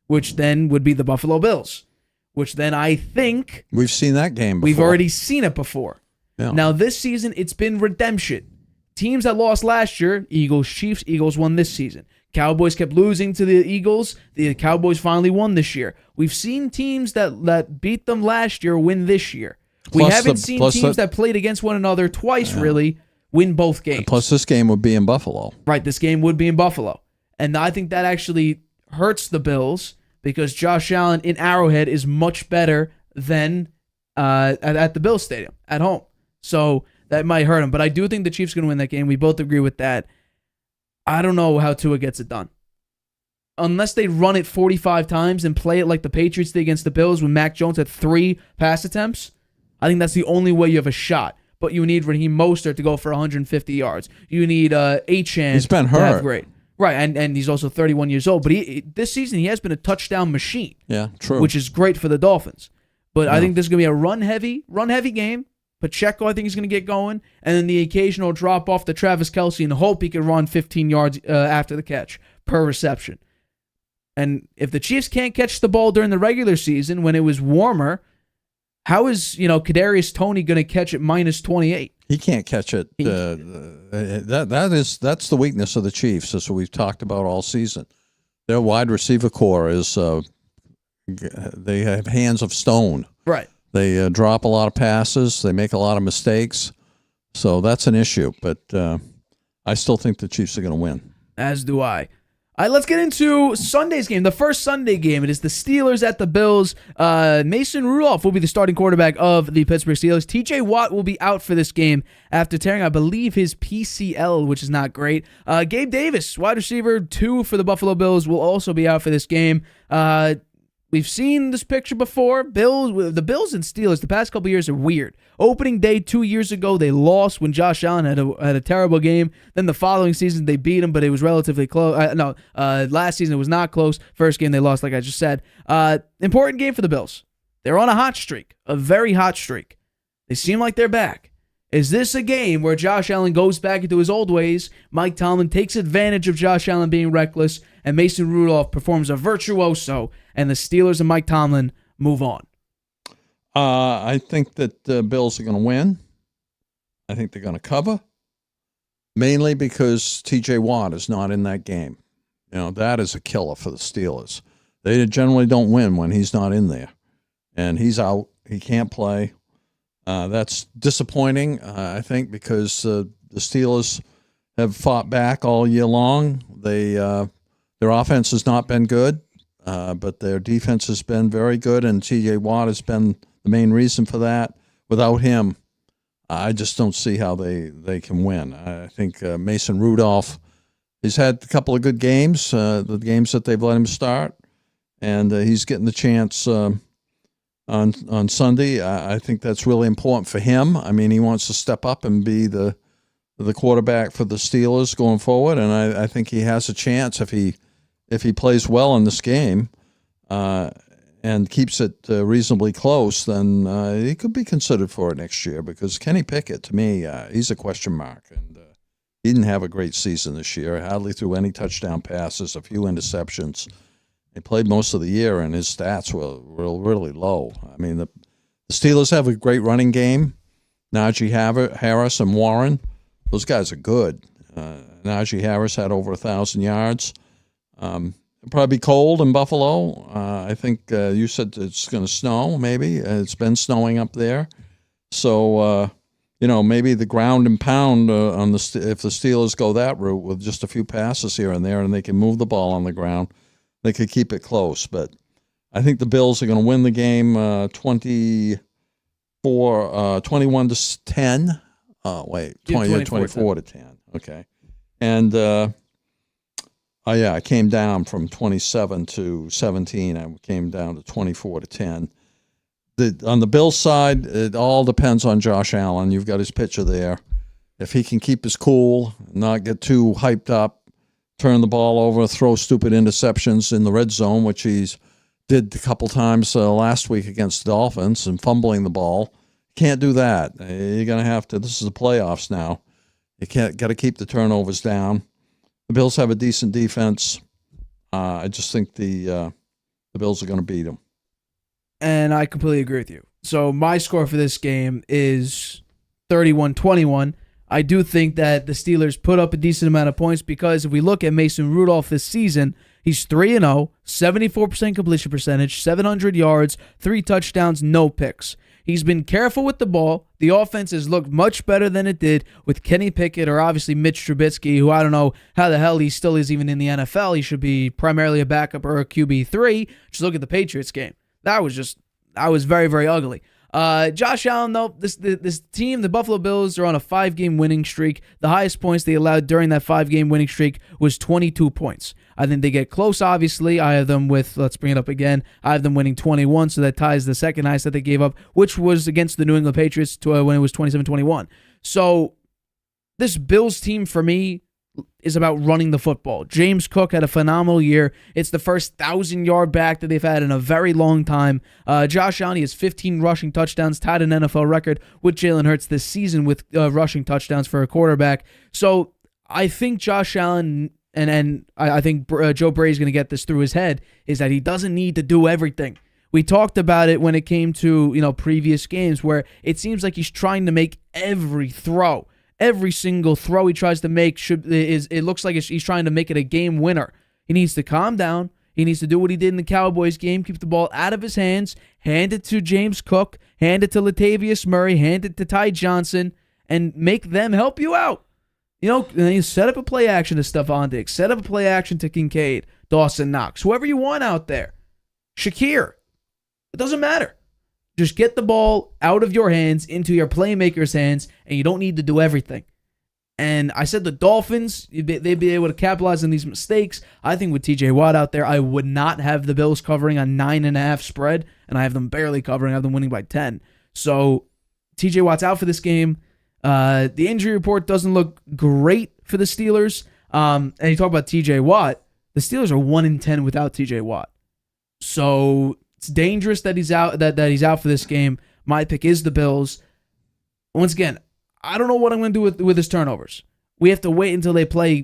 which then would be the Buffalo Bills, which then I think we've seen that game before. We've already seen it before. Yeah. Now this season, it's been redemption. teams that lost last year, Eagles, Chiefs, Eagles won this season. Cowboys kept losing to the Eagles. The Cowboys finally won this year. We've seen teams that beat them last year win this year. We haven't seen teams that played against one another twice, really, win both games. Plus, this game would be in Buffalo. Right, this game would be in Buffalo. And I think that actually hurts the Bills because Josh Allen in Arrowhead is much better than at the Bills Stadium, at home. So that might hurt him. But I do think the Chiefs are going to win that game. We both agree with that. I don't know how Tua gets it done. Unless they run it 45 times and play it like the Patriots did against the Bills when Mac Jones had 3 pass attempts, I think that's the only way you have a shot. But you need Raheem Mostert to go for 150 yards. You need Achane. He's been hurt. To have great. Right, and he's also 31 years old. But this season, he has been a touchdown machine. Yeah, true. Which is great for the Dolphins. But I think this is going to be a run-heavy game. Pacheco, I think, is going to get going. And then the occasional drop off to Travis Kelce and hope he can run 15 yards after the catch per reception. And if the Chiefs can't catch the ball during the regular season when it was warmer, how is Kadarius Toney going to catch it -28? He can't catch it. That's the weakness of the Chiefs. That's what we've talked about all season. Their wide receiver core is they have hands of stone. Right. They drop a lot of passes. They make a lot of mistakes. So that's an issue. But I still think the Chiefs are going to win. As do I. All right, let's get into Sunday's game. The first Sunday game. It is the Steelers at the Bills. Mason Rudolph will be the starting quarterback of the Pittsburgh Steelers. TJ Watt will be out for this game after tearing, I believe, his PCL, which is not great. Gabe Davis, wide receiver 2 for the Buffalo Bills, will also be out for this game. We've seen this picture before. The Bills and Steelers the past couple years are weird. Opening day 2 years ago, they lost when Josh Allen had a terrible game. Then the following season, they beat him, but it was relatively close. Last season it was not close. First game they lost, like I just said. Important game for the Bills. They're on a hot streak, a very hot streak. They seem like they're back. Is this a game where Josh Allen goes back into his old ways, Mike Tomlin takes advantage of Josh Allen being reckless, and Mason Rudolph performs a virtuoso, and the Steelers and Mike Tomlin move on? I think that the Bills are going to win. I think they're going to cover, mainly because T.J. Watt is not in that game. That is a killer for the Steelers. They generally don't win when he's not in there, and he's out. He can't play. That's disappointing, I think, because the Steelers have fought back all year long. Their offense has not been good, but their defense has been very good, and T.J. Watt has been the main reason for that. Without him, I just don't see how they can win. I think Mason Rudolph, he's had a couple of good games, the games that they've let him start, and he's getting the chance on Sunday. I think that's really important for him. I mean, he wants to step up and be the quarterback for the Steelers going forward, and I think he has a chance if he plays well in this game and keeps it reasonably close. Then he could be considered for it next year, because Kenny Pickett, to me, he's a question mark, and he didn't have a great season this year. Hardly threw any touchdown passes, a few interceptions. He played most of the year, and his stats were really low. I mean, the Steelers have a great running game. Najee Harris and Warren, those guys are good. Najee Harris had over 1,000 yards. It'll probably be cold in Buffalo. I think you said it's going to snow, maybe. It's been snowing up there. So, maybe the ground and pound if the Steelers go that route with just a few passes here and there, and they can move the ball on the ground, they could keep it close. But I think the Bills are going to win the game 21-10. 24-10. Okay. And, I came down from 27 to 17. I came down to 24-10. On the Bills side, it all depends on Josh Allen. You've got his picture there. If he can keep his cool, not get too hyped up, turn the ball over, throw stupid interceptions in the red zone, which he's did a couple times last week against the Dolphins, and fumbling the ball. Can't do that. You're going to have to. This is the playoffs now. You got to keep the turnovers down. The Bills have a decent defense. I just think the Bills are going to beat them. And I completely agree with you. So my score for this game is 31-21. I do think that the Steelers put up a decent amount of points because if we look at Mason Rudolph this season, he's 3-0, 74% completion percentage, 700 yards, 3 touchdowns, no picks. He's been careful with the ball. The offense has looked much better than it did with Kenny Pickett or obviously Mitch Trubisky, who I don't know how the hell he still is even in the NFL. He should be primarily a backup or a QB3. Just look at the Patriots game. That was very, very ugly. Josh Allen, though, this team, the Buffalo Bills, are on a 5-game winning streak. The highest points they allowed during that 5-game winning streak was 22 points. I think they get close, obviously. I have them with, let's bring it up again, I have them winning 21, so that ties the second highest that they gave up, which was against the New England Patriots when it was 27-21. So this Bills team, for me, is about running the football. James Cook had a phenomenal year. It's the first 1,000-yard back that they've had in a very long time. Josh Allen has 15 rushing touchdowns, tied an NFL record with Jalen Hurts this season with rushing touchdowns for a quarterback. So I think Josh Allen, and I think Joe Brady's going to get this through his head, is that he doesn't need to do everything. We talked about it when it came to previous games where it seems like he's trying to make every throw. Every single throw he tries to make it looks like he's trying to make it a game winner. He needs to calm down. He needs to do what he did in the Cowboys game, keep the ball out of his hands, hand it to James Cook, hand it to Latavius Murray, hand it to Ty Johnson, and make them help you out. You set up a play action to Stephon Diggs, set up a play action to Kincaid, Dawson Knox, whoever you want out there. Shakir. It doesn't matter. Just get the ball out of your hands into your playmaker's hands, and you don't need to do everything. And I said the Dolphins, they'd be able to capitalize on these mistakes. I think with TJ Watt out there, I would not have the Bills covering a 9.5 spread, and I have them barely covering. I have them winning by 10. So TJ Watt's out for this game. The injury report doesn't look great for the Steelers. And you talk about TJ Watt, the Steelers are 1-10 without TJ Watt. So it's dangerous that he's out. That he's out for this game. My pick is the Bills. Once again, I don't know what I'm going to do with his turnovers. We have to wait until they play,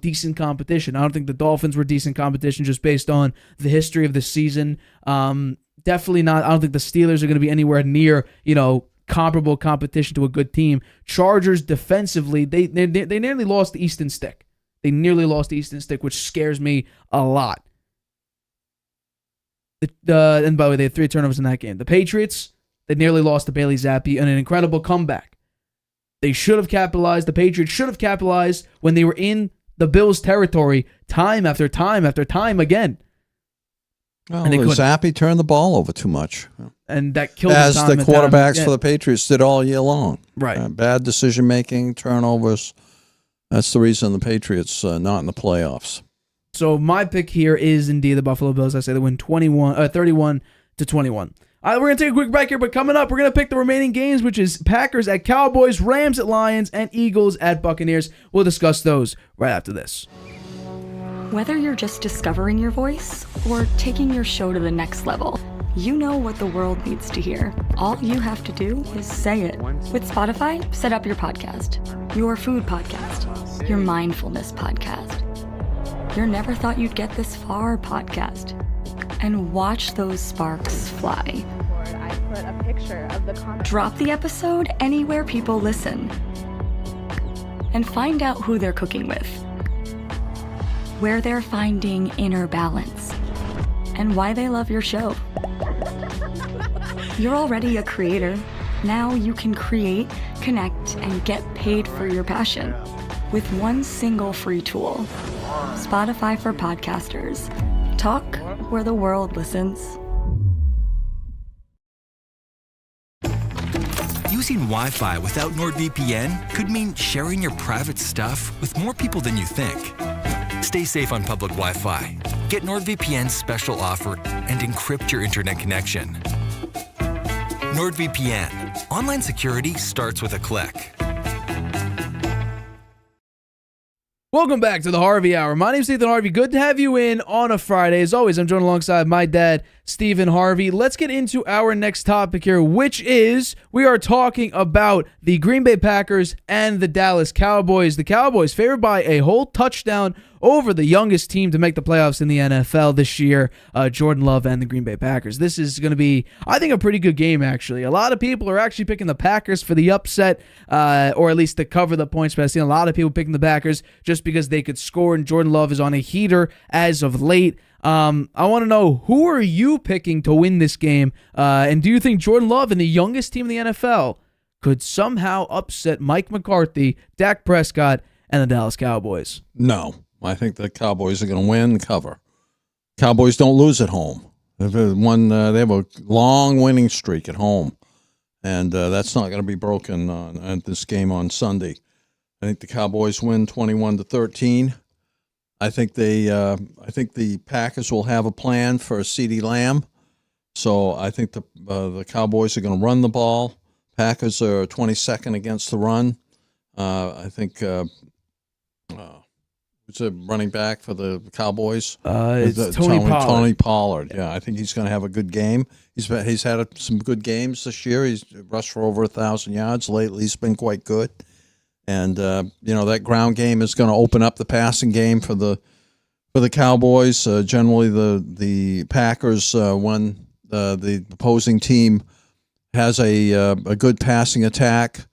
decent competition. I don't think the Dolphins were decent competition just based on the history of the season. Definitely not. I don't think the Steelers are going to be anywhere near, comparable competition to a good team. Chargers defensively, they nearly lost the Easton Stick. They nearly lost the Easton Stick, which scares me a lot. And by the way, they had 3 turnovers in that game. The Patriots, they nearly lost to Bailey Zappi in an incredible comeback. They should have capitalized. The Patriots should have capitalized when they were in the Bills' territory time after time after time again. Well, Zappi turned the ball over too much. And that killed as the quarterbacks for the Patriots did all year long. Right. Bad decision-making, turnovers. That's the reason the Patriots not in the playoffs. So my pick here is indeed the Buffalo Bills. I say they win 31-21. We're going to take a quick break here, but coming up, we're going to pick the remaining games, which is Packers at Cowboys, Rams at Lions, and Eagles at Buccaneers. We'll discuss those right after this. Whether you're just discovering your voice or taking your show to the next level, you know what the world needs to hear. All you have to do is say it. With Spotify, set up your podcast. Your food podcast. Your mindfulness podcast. Your never thought you'd get this far podcast. And watch those sparks fly. I put a picture of the comment. Drop the episode anywhere people listen. And find out who they're cooking with. Where they're finding inner balance. And why they love your show. You're already a creator. Now you can create, connect, and get paid for your passion with one single free tool. Spotify for podcasters. Talk where the world listens. Using Wi-Fi without NordVPN could mean sharing your private stuff with more people than you think. Stay safe on public Wi-Fi. Get NordVPN's special offer and encrypt your internet connection. NordVPN. Online security starts with a click. Welcome back to the Harvey Hour. My name's Stephen Harvey. Good to have you in on a Friday. As always, I'm joined alongside my dad, Stephen Harvey. Let's get into our next topic here, which is we are talking about the Green Bay Packers and the Dallas Cowboys. The Cowboys favored by a whole touchdown over the youngest team to make the playoffs in the NFL this year, Jordan Love and the Green Bay Packers. This is going to be, I think, a pretty good game, actually. A lot of people are actually picking the Packers for the upset, or at least to cover the points, but I've seen a lot of people picking the Packers just because they could score, and Jordan Love is on a heater as of late. I want to know, who are you picking to win this game, and do you think Jordan Love and the youngest team in the NFL could somehow upset Mike McCarthy, Dak Prescott, and the Dallas Cowboys? No. I think the Cowboys are going to win and cover. Cowboys don't lose at home. They have a long winning streak at home, and that's not going to be broken at this game on Sunday. I think the Cowboys win 21-13. I think the Packers will have a plan for CeeDee Lamb, so I think the Cowboys are going to run the ball. Packers are 22nd against the run. I think. Who's a running back for the Cowboys? It's Tony Pollard. Tony Pollard. Yeah, I think he's going to have a good game. He's had some good games this year. He's rushed for over 1,000 yards lately. He's been quite good, and that ground game is going to open up the passing game for the Cowboys. Generally, the Packers, when the opposing team has a good passing attack,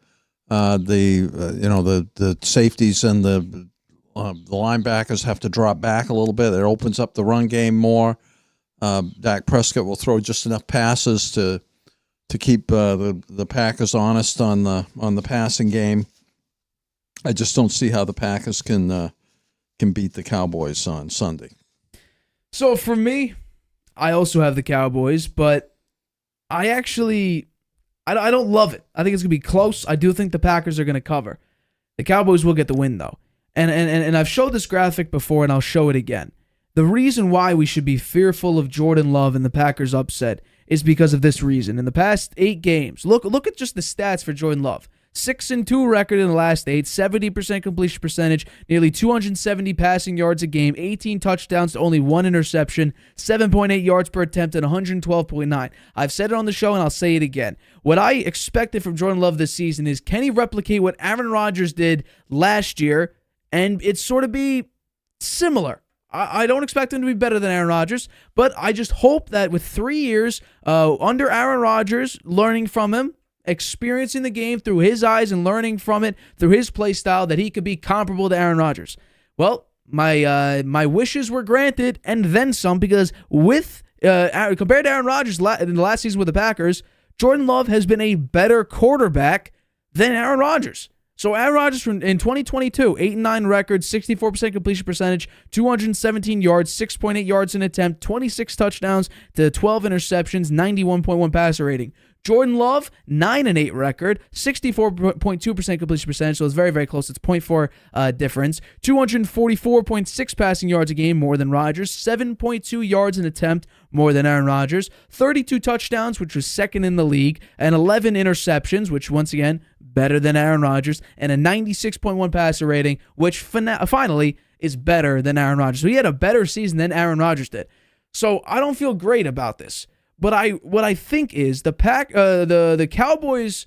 the safeties and the linebackers have to drop back a little bit. It opens up the run game more. Dak Prescott will throw just enough passes to keep the Packers honest on the passing game. I just don't see how the Packers can beat the Cowboys on Sunday. So for me, I also have the Cowboys, but I don't love it. I think it's going to be close. I do think the Packers are going to cover. The Cowboys will get the win, though. And I've showed this graphic before, and I'll show it again. The reason why we should be fearful of Jordan Love and the Packers upset is because of this reason. In the past 8 games, look at just the stats for Jordan Love. 6-2 record in the last 8, 70% completion percentage, nearly 270 passing yards a game, 18 touchdowns to only 1 interception, 7.8 yards per attempt, and 112.9. I've said it on the show, and I'll say it again. What I expected from Jordan Love this season is, can he replicate what Aaron Rodgers did last year, and it's sort of be similar? I don't expect him to be better than Aaron Rodgers, but I just hope that with 3 years under Aaron Rodgers, learning from him, experiencing the game through his eyes and learning from it through his play style, that he could be comparable to Aaron Rodgers. Well, my wishes were granted and then some, because compared to Aaron Rodgers in the last season with the Packers, Jordan Love has been a better quarterback than Aaron Rodgers. So Aaron Rodgers in 2022, 8-9 record, 64% completion percentage, 217 yards, 6.8 yards an attempt, 26 touchdowns to 12 interceptions, 91.1 passer rating. Jordan Love, 9-8 record, 64.2% completion percentage, so it's very, very close. It's 0.4 difference. 244.6 passing yards a game, more than Rodgers. 7.2 yards an attempt, more than Aaron Rodgers. 32 touchdowns, which was second in the league, and 11 interceptions, which, once again, better than Aaron Rodgers, and a 96.1 passer rating, which finally is better than Aaron Rodgers. So he had a better season than Aaron Rodgers did. So I don't feel great about this. But what I think is the Cowboys,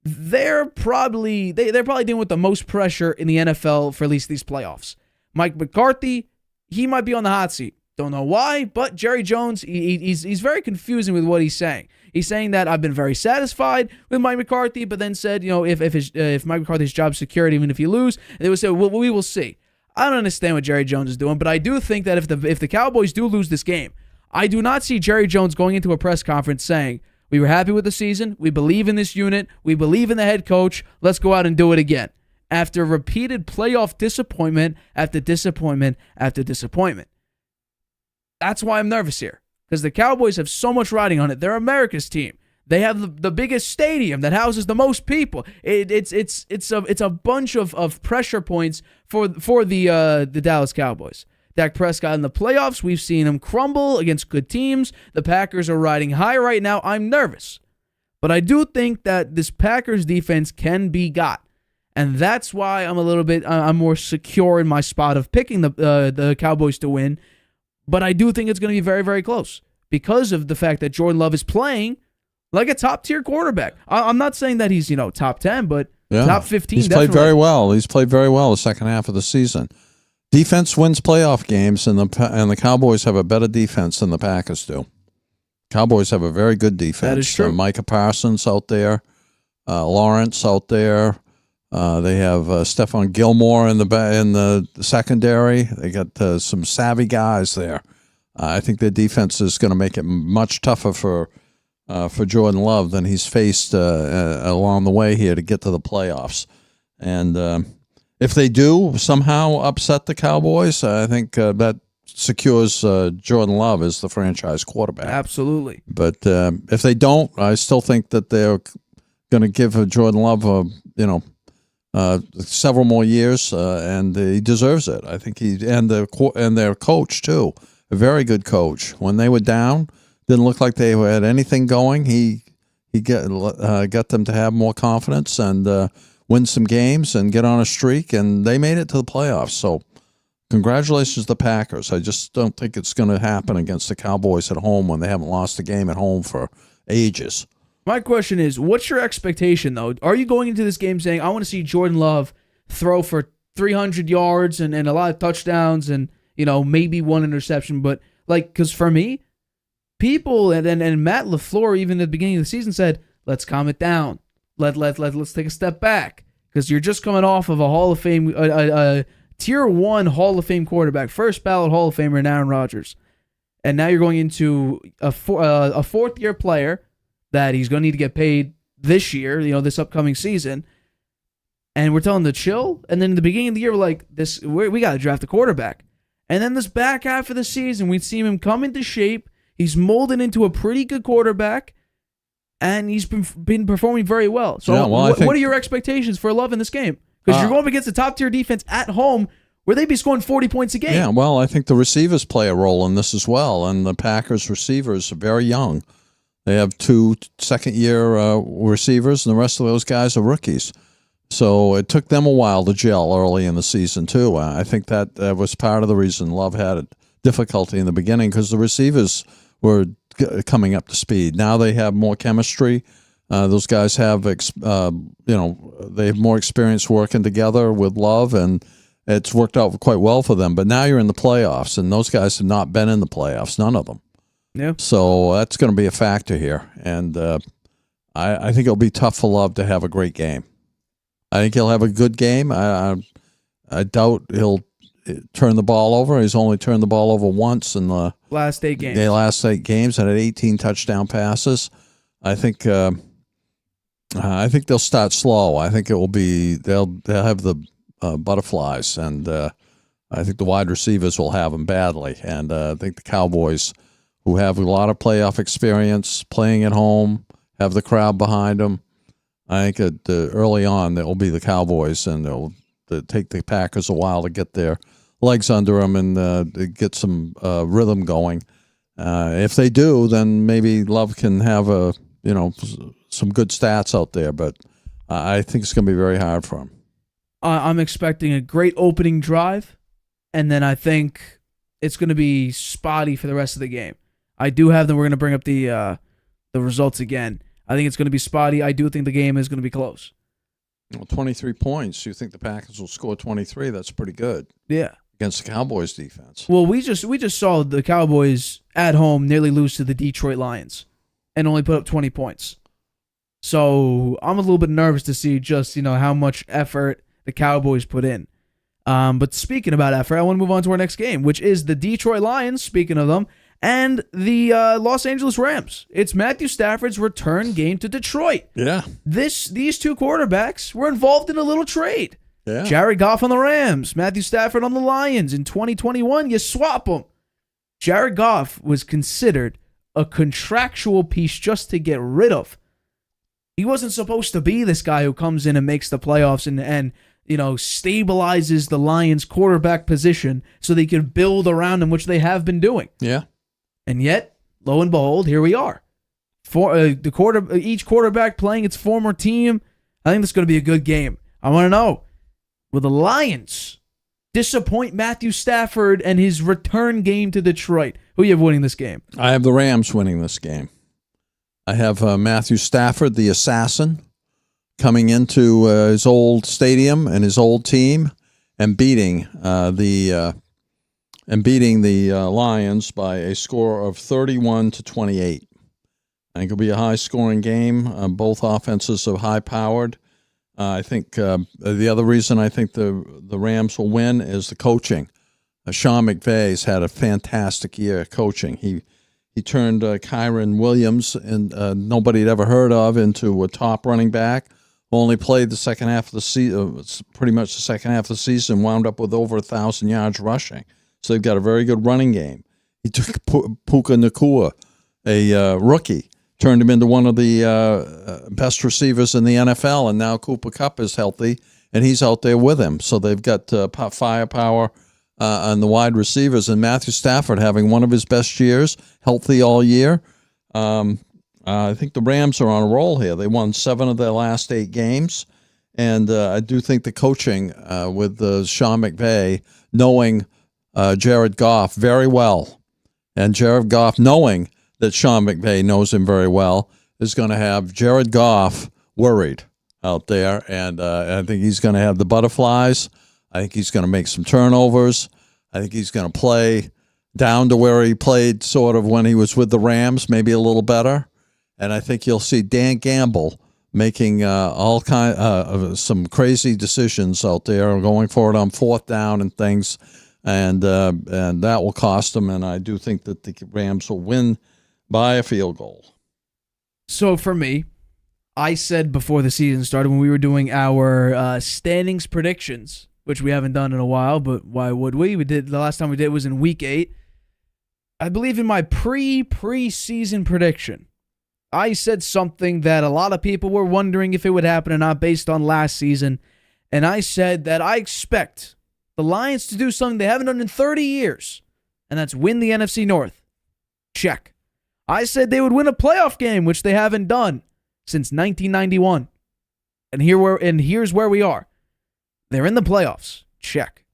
they're probably dealing with the most pressure in the NFL for at least these playoffs. Mike McCarthy, he might be on the hot seat. Don't know why, but Jerry Jones, he's very confusing with what he's saying. He's saying that I've been very satisfied with Mike McCarthy, but then said, if Mike McCarthy's job secured, even if you lose, they would say, well, we will see. I don't understand what Jerry Jones is doing, but I do think that if the Cowboys do lose this game, I do not see Jerry Jones going into a press conference saying, we were happy with the season, we believe in this unit, we believe in the head coach, let's go out and do it again. After repeated playoff disappointment after disappointment after disappointment. That's why I'm nervous here, because the Cowboys have so much riding on it. They're America's team. They have the biggest stadium that houses the most people. It's a bunch of pressure points for the Dallas Cowboys. Dak Prescott in the playoffs, we've seen him crumble against good teams. The Packers are riding high right now. I'm nervous. But I do think that this Packers defense can be got. And that's why I'm more secure in my spot of picking the Cowboys to win. But I do think it's going to be very, very close. because of the fact that Jordan Love is playing like a top-tier quarterback. I'm not saying that he's, top 10, but top 15 He's definitely. played very well. He's played very well the second half of the season. Defense wins playoff games, and the Cowboys have a better defense than the Packers do. Cowboys have a very good defense. That is true. Micah Parsons out there, Lawrence out there. They have Stephon Gilmore in the secondary. They got some savvy guys there. I think their defense is going to make it much tougher for Jordan Love than he's faced along the way here to get to the playoffs. And if they do somehow upset the Cowboys, I think that secures Jordan Love as the franchise quarterback. Absolutely. But if they don't, I still think that they're going to give Jordan Love several more years, and he deserves it. I think and their coach too, a very good coach. When they were down, didn't look like they had anything going. He got them to have more confidence and win some games and get on a streak, and they made it to the playoffs. So congratulations to the Packers. I just don't think it's going to happen against the Cowboys at home when they haven't lost a game at home for ages. My question is, what's your expectation, though? Are you going into this game saying, I want to see Jordan Love throw for 300 yards and a lot of touchdowns and, maybe one interception? But, because for me, people and Matt LaFleur, even at the beginning of the season, said, let's calm it down. Let's take a step back, because you're just coming off of a Hall of Fame, a Tier 1 Hall of Fame quarterback, first ballot Hall of Famer in Aaron Rodgers. And now you're going into a fourth-year player that he's going to need to get paid this year, this upcoming season. And we're telling him to chill. And then in the beginning of the year, we're like, we got to draft a quarterback. And then this back half of the season, we'd seen him come into shape. He's molded into a pretty good quarterback, and he's been performing very well. So what are your expectations for Love in this game? Because you're going up against a top-tier defense at home where they'd be scoring 40 points a game. Yeah, well, I think the receivers play a role in this as well, and the Packers receivers are very young. They have 2 second-year receivers, and the rest of those guys are rookies. So it took them a while to gel early in the season, too. I think that was part of the reason Love had difficulty in the beginning, because the receivers were coming up to speed. Now they have more chemistry. Those guys have, they have more experience working together with Love, and it's worked out quite well for them. But now you're in the playoffs, and those guys have not been in the playoffs, none of them. Yeah. So that's going to be a factor here. And I think it'll be tough for Love to have a great game. I think he'll have a good game. I doubt he'll turn the ball over. He's only turned the ball over once in the last 8 games. The last 8 games, and had 18 touchdown passes. I think they'll start slow. I think it will be they'll have the butterflies, and I think the wide receivers will have them badly. And I think the Cowboys, who have a lot of playoff experience, playing at home, have the crowd behind them. I think early on it will be the Cowboys, and they'll take the Packers a while to get their legs under them and get some rhythm going. If they do, then maybe Love can have some good stats out there, but I think it's going to be very hard for him. I'm expecting a great opening drive, and then I think it's going to be spotty for the rest of the game. I do have them. We're going to bring up the results again. I think it's going to be spotty. I do think the game is going to be close. Well, 23 points. You think the Packers will score 23? That's pretty good. Yeah. Against the Cowboys defense. Well, we just saw the Cowboys at home nearly lose to the Detroit Lions and only put up 20 points. So I'm a little bit nervous to see just, how much effort the Cowboys put in. But speaking about effort, I want to move on to our next game, which is the Detroit Lions, speaking of them, and the Los Angeles Rams. It's Matthew Stafford's return game to Detroit. Yeah. These two quarterbacks were involved in a little trade. Yeah. Jared Goff on the Rams, Matthew Stafford on the Lions. In 2021, you swap them. Jared Goff was considered a contractual piece just to get rid of. He wasn't supposed to be this guy who comes in and makes the playoffs and stabilizes the Lions' quarterback position so they can build around him, which they have been doing. Yeah. And yet, lo and behold, here we are. Each quarterback playing its former team. I think this is going to be a good game. I want to know, will the Lions disappoint Matthew Stafford and his return game to Detroit? Who you have winning this game? I have the Rams winning this game. I have Matthew Stafford, the assassin, coming into his old stadium and his old team and beating the Lions by a score of 31-28. I think it'll be a high-scoring game. Both offenses are high-powered. I think the other reason I think the Rams will win is the coaching. Sean McVay's had a fantastic year coaching. He turned Kyron Williams, and nobody had ever heard of, into a top running back. Only played the second half of the season, pretty much the second half of the season, wound up with over 1,000 yards rushing. So they've got a very good running game. He took Puka Nacua, a rookie, turned him into one of the best receivers in the NFL, and now Cooper Kupp is healthy, and he's out there with him. So they've got firepower on the wide receivers, and Matthew Stafford having one of his best years, healthy all year. I think the Rams are on a roll here. They won 7 of their last 8 games, and I do think the coaching with Sean McVay, knowing Jerod Goff very well, and Jerod Goff knowing that Sean McVay knows him very well, is going to have Jerod Goff worried out there, and I think he's going to have the butterflies. I think he's going to make some turnovers. I think he's going to play down to where he played sort of when he was with the Rams, maybe a little better. And I think you'll see Dan Gamble making all kind of some crazy decisions out there, going for it on 4th down and things, and that will cost him. And I do think that the Rams will win by a field goal. So for me, I said before the season started when we were doing our standings predictions, which we haven't done in a while, but why would we? We did the last time we did was in week 8. I believe in my preseason prediction, I said something that a lot of people were wondering if it would happen or not based on last season, and I said that I expect the Lions to do something they haven't done in 30 years, and that's win the NFC North. Check. I said they would win a playoff game, which they haven't done since 1991. And here's where we are. They're in the playoffs. Check.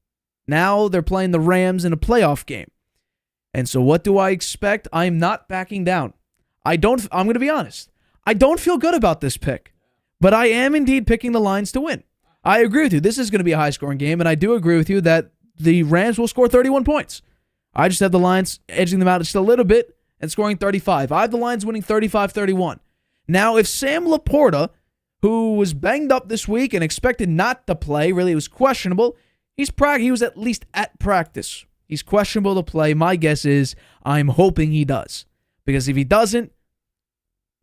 Now they're playing the Rams in a playoff game. And so what do I expect? I'm not backing down. I'm going to be honest. I don't feel good about this pick, but I am indeed picking the Lions to win. I agree with you. This is going to be a high-scoring game, and I do agree with you that the Rams will score 31 points. I just have the Lions edging them out just a little bit and scoring 35. I have the Lions winning 35-31. Now, if Sam Laporta, who was banged up this week and expected not to play, really it was questionable, he was at least at practice. He's questionable to play. My guess is I'm hoping he does. Because if he doesn't,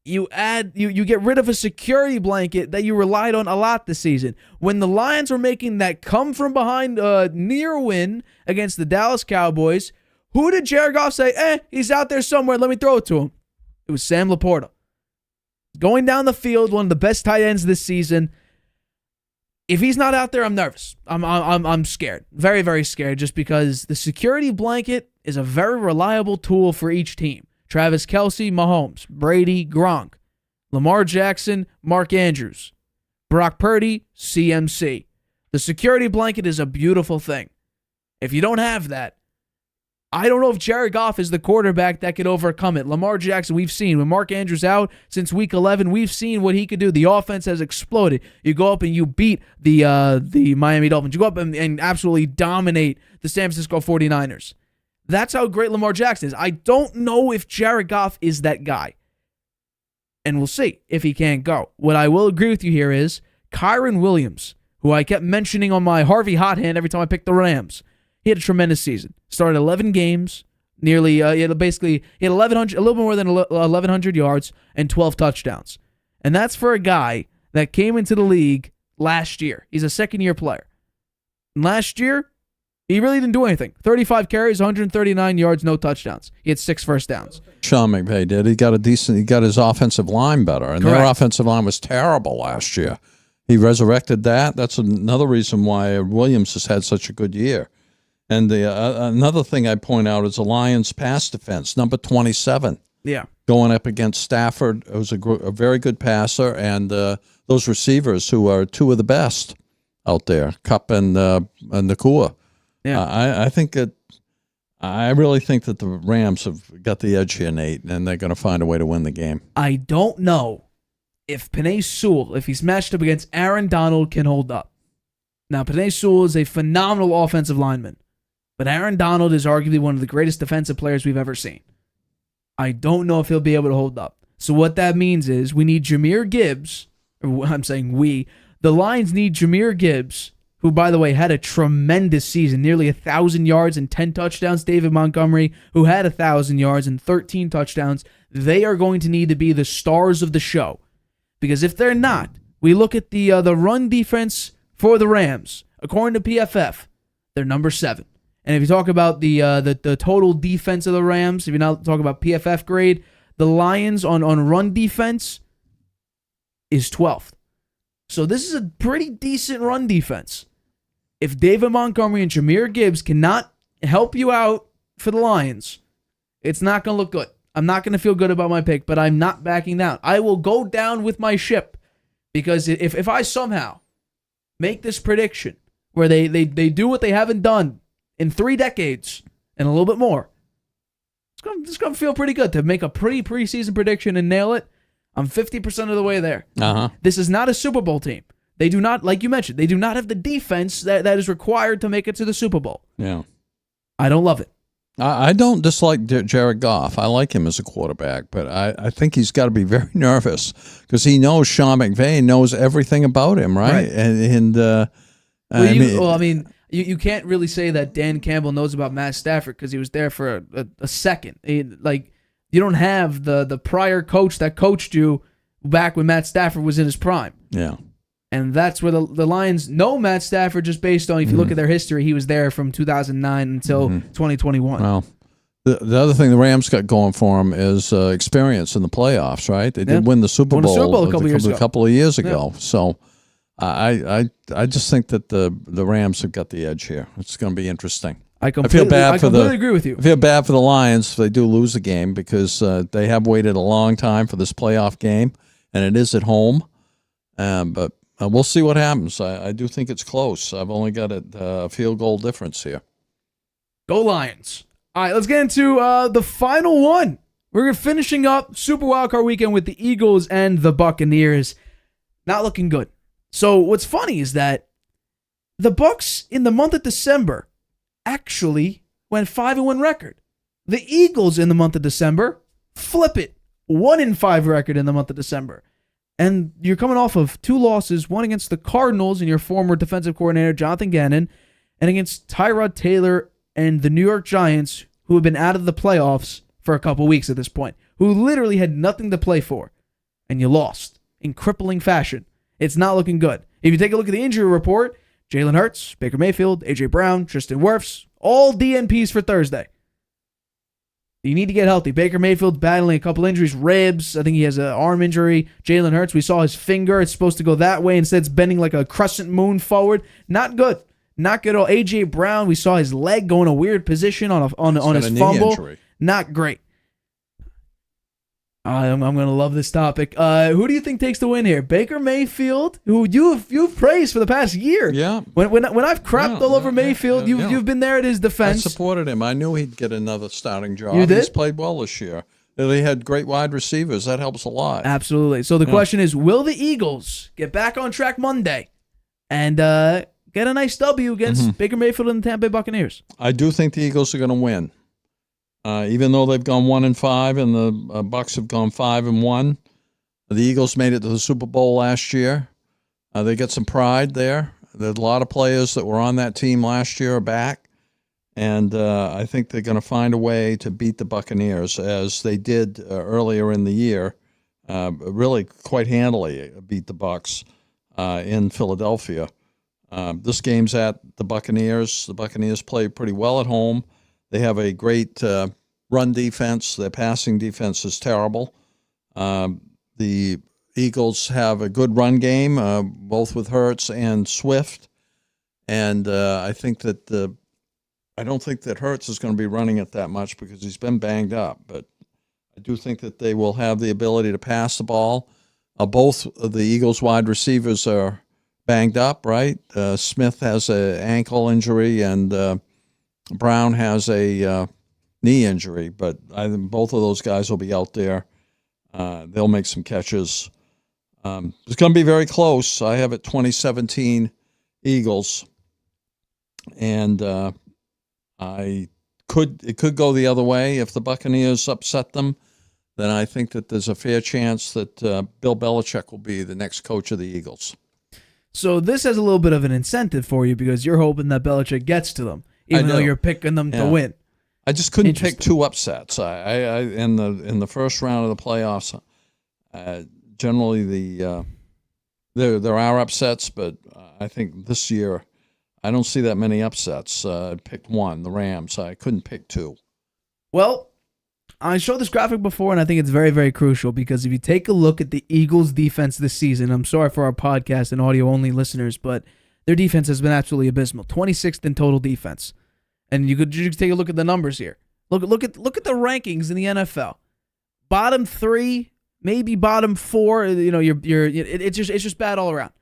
you get rid of a security blanket that you relied on a lot this season. When the Lions were making that come from behind near win against the Dallas Cowboys, who did Jared Goff say, he's out there somewhere, let me throw it to him? It was Sam Laporta. Going down the field, one of the best tight ends this season. If he's not out there, I'm nervous. I'm scared. Very, very scared, just because the security blanket is a very reliable tool for each team. Travis Kelce, Mahomes, Brady, Gronk, Lamar Jackson, Mark Andrews, Brock Purdy, CMC. The security blanket is a beautiful thing. If you don't have that, I don't know if Jared Goff is the quarterback that could overcome it. Lamar Jackson, we've seen. When Mark Andrews out since week 11, we've seen what he could do. The offense has exploded. You go up and you beat the Miami Dolphins. You go up and absolutely dominate the San Francisco 49ers. That's how great Lamar Jackson is. I don't know if Jared Goff is that guy. And we'll see if he can't go. What I will agree with you here is Kyron Williams, who I kept mentioning on my Harvey hot hand every time I picked the Rams. He had a tremendous season. Started 11 games, nearly, he had 1,100, a little more than 1,100 yards and 12 touchdowns. And that's for a guy that came into the league last year. He's a second-year player. And last year, he really didn't do anything. 35 carries, 139 yards, no touchdowns. He had 6 first downs. Sean McVay did. He got his offensive line better, and Correct. Their offensive line was terrible last year. He resurrected that. That's another reason why Williams has had such a good year. And another thing I point out is the Lions' pass defense, number 27. Yeah. Going up against Stafford, it was a very good passer, and those receivers who are 2 of the best out there, Kupp and Nacua. I think that I really think that the Rams have got the edge here, Nate, and they're going to find a way to win the game. I don't know if Penei Sewell, if he's matched up against Aaron Donald, can hold up. Now, Penei Sewell is a phenomenal offensive lineman, but Aaron Donald is arguably one of the greatest defensive players we've ever seen. I don't know if he'll be able to hold up. So what that means is we need Jahmyr Gibbs, or I'm saying the Lions need Jahmyr Gibbs, who, by the way, had a tremendous season, nearly 1,000 yards and 10 touchdowns. David Montgomery, who had 1,000 yards and 13 touchdowns. They are going to need to be the stars of the show. Because if they're not, we look at the run defense for the Rams. According to PFF, they're number 7. And if you talk about the total defense of the Rams, if you're not talking about PFF grade, the Lions on run defense is 12th. So this is a pretty decent run defense. If David Montgomery and Jahmyr Gibbs cannot help you out for the Lions, it's not going to look good. I'm not going to feel good about my pick, but I'm not backing down. I will go down with my ship because if I somehow make this prediction where they do what they haven't done in 3 decades and a little bit more, it's going to feel pretty good to make a pretty preseason prediction and nail it. I'm 50% of the way there. This is not a Super Bowl team. They do not, like you mentioned, they do not have the defense that is required to make it to the Super Bowl. Yeah. I don't love it. I don't dislike Jared Goff. I like him as a quarterback, but I think he's got to be very nervous because he knows Sean McVay knows everything about him, right? You can't really say that Dan Campbell knows about Matt Stafford because he was there for a second. You don't have the prior coach that coached you back when Matt Stafford was in his prime. Yeah. And that's where the Lions know Matt Stafford just based on, if you look at their history, he was there from 2009 until 2021. Well, the other thing the Rams got going for them is experience in the playoffs, right? They did win the Super Bowl a couple of years ago. Yeah. So I just think that the Rams have got the edge here. It's going to be interesting. I completely agree with you. I feel bad for the Lions if they do lose the game because they have waited a long time for this playoff game, and it is at home. But we'll see what happens. I do think it's close. I've only got a field goal difference here. Go Lions. All right, let's get into the final one. We're finishing up Super Wildcard Weekend with the Eagles and the Buccaneers. Not looking good. So what's funny is that the Bucs in the month of December actually went 5-1 record. The Eagles in the month of December flip it. 1-5 record in the month of December. And you're coming off of 2 losses, one against the Cardinals and your former defensive coordinator, Jonathan Gannon, and against Tyrod Taylor and the New York Giants, who have been out of the playoffs for a couple weeks at this point, who literally had nothing to play for. And you lost in crippling fashion. It's not looking good. If you take a look at the injury report, Jalen Hurts, Baker Mayfield, A.J. Brown, Tristan Wirfs, all DNPs for Thursday. You need to get healthy. Baker Mayfield's battling a couple injuries, ribs. I think he has an arm injury. Jalen Hurts, we saw his finger. It's supposed to go that way. Instead, it's bending like a crescent moon forward. Not good. Not good at all. A.J. Brown, we saw his leg go in a weird position on his fumble. Injury. Not great. I'm going to love this topic. Who do you think takes the win here? Baker Mayfield, who you've praised for the past year. Yeah. When I've crapped all over Mayfield, you've been there at his defense. I supported him. I knew he'd get another starting job. You did? He's played well this year. They had great wide receivers. That helps a lot. Absolutely. So the question is, will the Eagles get back on track Monday and get a nice W against Baker Mayfield and the Tampa Bay Buccaneers? I do think the Eagles are going to win. Even though they've gone 1-5 and the Bucs have gone 5-1, the Eagles made it to the Super Bowl last year. They get some pride there. There's a lot of players that were on that team last year are back, and I think they're going to find a way to beat the Buccaneers as they did earlier in the year. Really, quite handily beat the Bucs in Philadelphia. This game's at the Buccaneers. The Buccaneers play pretty well at home. They have a great run defense. Their passing defense is terrible. The Eagles have a good run game, both with Hurts and Swift. And I don't think that Hurts is going to be running it that much because he's been banged up. But I do think that they will have the ability to pass the ball. Both of the Eagles wide receivers are banged up, right? Smith has an ankle injury, and Brown has a knee injury, but I think both of those guys will be out there. They'll make some catches. It's going to be very close. I have it 2017 Eagles, and it could go the other way if the Buccaneers upset them. Then I think that there's a fair chance that Bill Belichick will be the next coach of the Eagles. So this has a little bit of an incentive for you because you're hoping that Belichick gets to them, even though you're picking them to win. I just couldn't pick two upsets. I in the first round of the playoffs, generally there are upsets, but I think this year I don't see that many upsets. I picked one, the Rams. I couldn't pick two. Well, I showed this graphic before, and I think it's very, very crucial because if you take a look at the Eagles' defense this season, I'm sorry for our podcast and audio-only listeners, but their defense has been absolutely abysmal. 26th in total defense. And you could take a look at the numbers here. Look at the rankings in the NFL. Bottom 3, maybe bottom 4. It's just bad all around.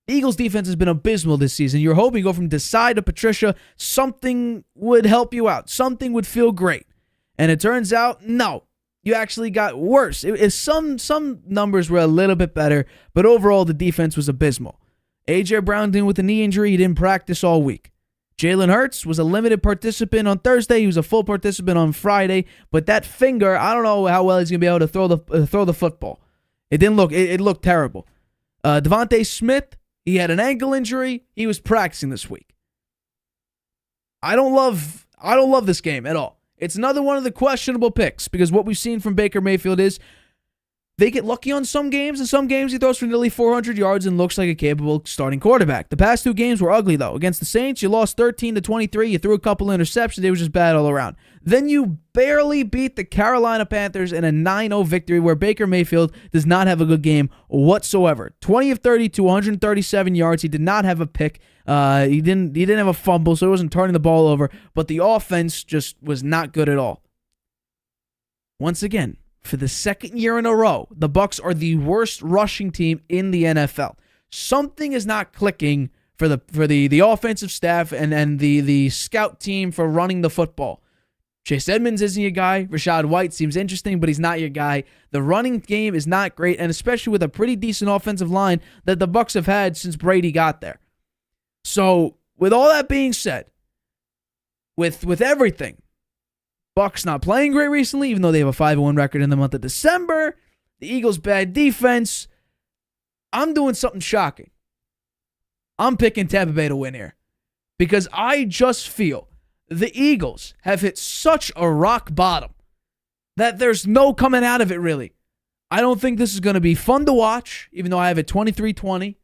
The Eagles' defense has been abysmal this season. You're hoping you go from Desai to Patricia, something would help you out. Something would feel great. And it turns out, no, you actually got worse. Some numbers were a little bit better, but overall the defense was abysmal. A.J. Brown dealing with a knee injury. He didn't practice all week. Jalen Hurts was a limited participant on Thursday. He was a full participant on Friday. But that finger, I don't know how well he's going to be able to throw the football. It didn't look. It looked terrible. Devontae Smith, he had an ankle injury. He was practicing this week. I don't love this game at all. It's another one of the questionable picks because what we've seen from Baker Mayfield is they get lucky on some games, and some games he throws for nearly 400 yards and looks like a capable starting quarterback. The past 2 games were ugly, though. Against the Saints, you lost 13-23. You threw a couple interceptions. They were just bad all around. Then you barely beat the Carolina Panthers in a 9-0 victory where Baker Mayfield does not have a good game whatsoever. 20 of 30 to 137 yards. He did not have a pick. He didn't have a fumble, so he wasn't turning the ball over. But the offense just was not good at all. Once again, for the second year in a row, the Bucs are the worst rushing team in the NFL. Something is not clicking for the offensive staff and the scout team for running the football. Chase Edmonds isn't your guy. Rashad White seems interesting, but he's not your guy. The running game is not great, and especially with a pretty decent offensive line that the Bucs have had since Brady got there. So, with all that being said, with everything, Bucs not playing great recently, even though they have a 5-1 record in the month of December. The Eagles' bad defense. I'm doing something shocking. I'm picking Tampa Bay to win here because I just feel the Eagles have hit such a rock bottom that there's no coming out of it, really. I don't think this is going to be fun to watch, even though I have it 23-20.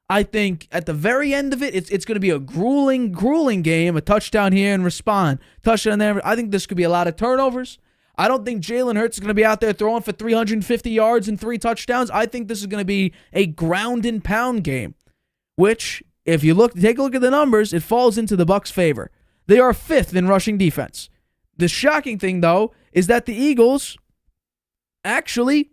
I think at the very end of it, it's going to be a grueling game, a touchdown here and respond, touchdown there. I think this could be a lot of turnovers. I don't think Jalen Hurts is going to be out there throwing for 350 yards and 3 touchdowns. I think this is going to be a ground and pound game, which, if you take a look at the numbers, it falls into the Bucs' favor. They are 5th in rushing defense. The shocking thing, though, is that the Eagles actually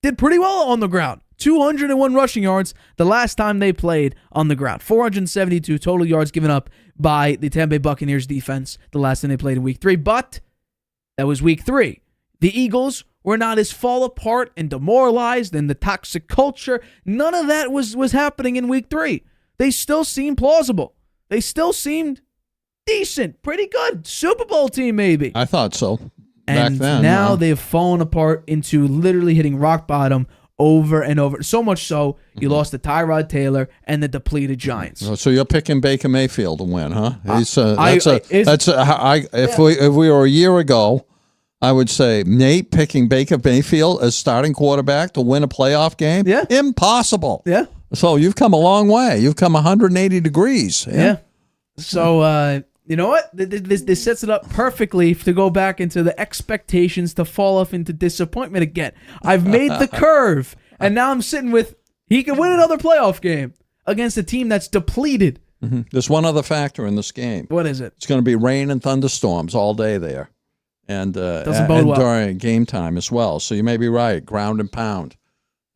did pretty well on the ground. 201 rushing yards the last time they played on the ground. 472 total yards given up by the Tampa Bay Buccaneers defense the last time they played in Week 3. But that was Week 3. The Eagles were not as fall apart and demoralized and the toxic culture. None of that was happening in Week 3. They still seemed plausible. They still seemed decent, pretty good. Super Bowl team, maybe. I thought so back then. Now they've fallen apart into literally hitting rock bottom over and over. So much so, you lost to Tyrod Taylor and the depleted Giants. So you're picking Baker Mayfield to win, huh? If we were a year ago, I would say Nate picking Baker Mayfield as starting quarterback to win a playoff game. Yeah, impossible. Yeah. So you've come a long way. You've come 180 degrees. Yeah. So you know what? This sets it up perfectly to go back into the expectations to fall off into disappointment again. I've made the curve, and now I'm sitting with he can win another playoff game against a team that's depleted. Mm-hmm. There's one other factor in this game. What is it? It's going to be rain and thunderstorms all day there, and doesn't bode well during game time as well. So you may be right. Ground and pound.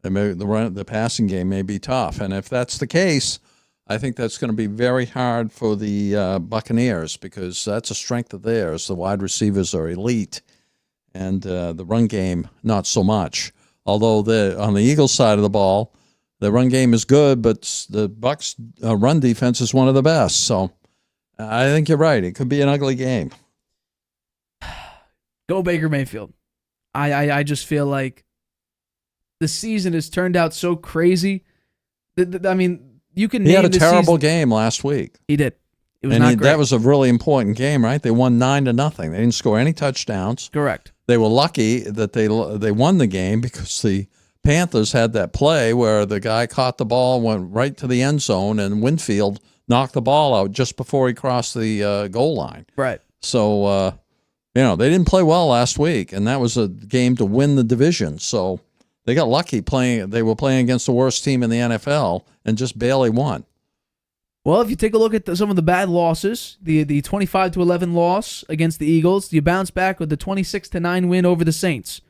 The passing game may be tough, and if that's the case, I think that's going to be very hard for the Buccaneers because that's a strength of theirs. The wide receivers are elite, and the run game, not so much. Although on the Eagles side of the ball, the run game is good, but the Bucs' run defense is one of the best. So I think you're right. It could be an ugly game. Go Baker Mayfield. I just feel like the season has turned out so crazy. I mean, you can. He had a terrible season. Game last week. He did. It was not great. That was a really important game, right? They won 9-0. They didn't score any touchdowns. Correct. They were lucky that they won the game because the Panthers had that play where the guy caught the ball, went right to the end zone, and Winfield knocked the ball out just before he crossed the goal line. Right. So, they didn't play well last week, and that was a game to win the division. So they got lucky playing. They were playing against the worst team in the NFL and just barely won. Well, if you take a look at some of the bad losses, the 25-11 loss against the Eagles, you bounce back with the 26-9 win over the Saints.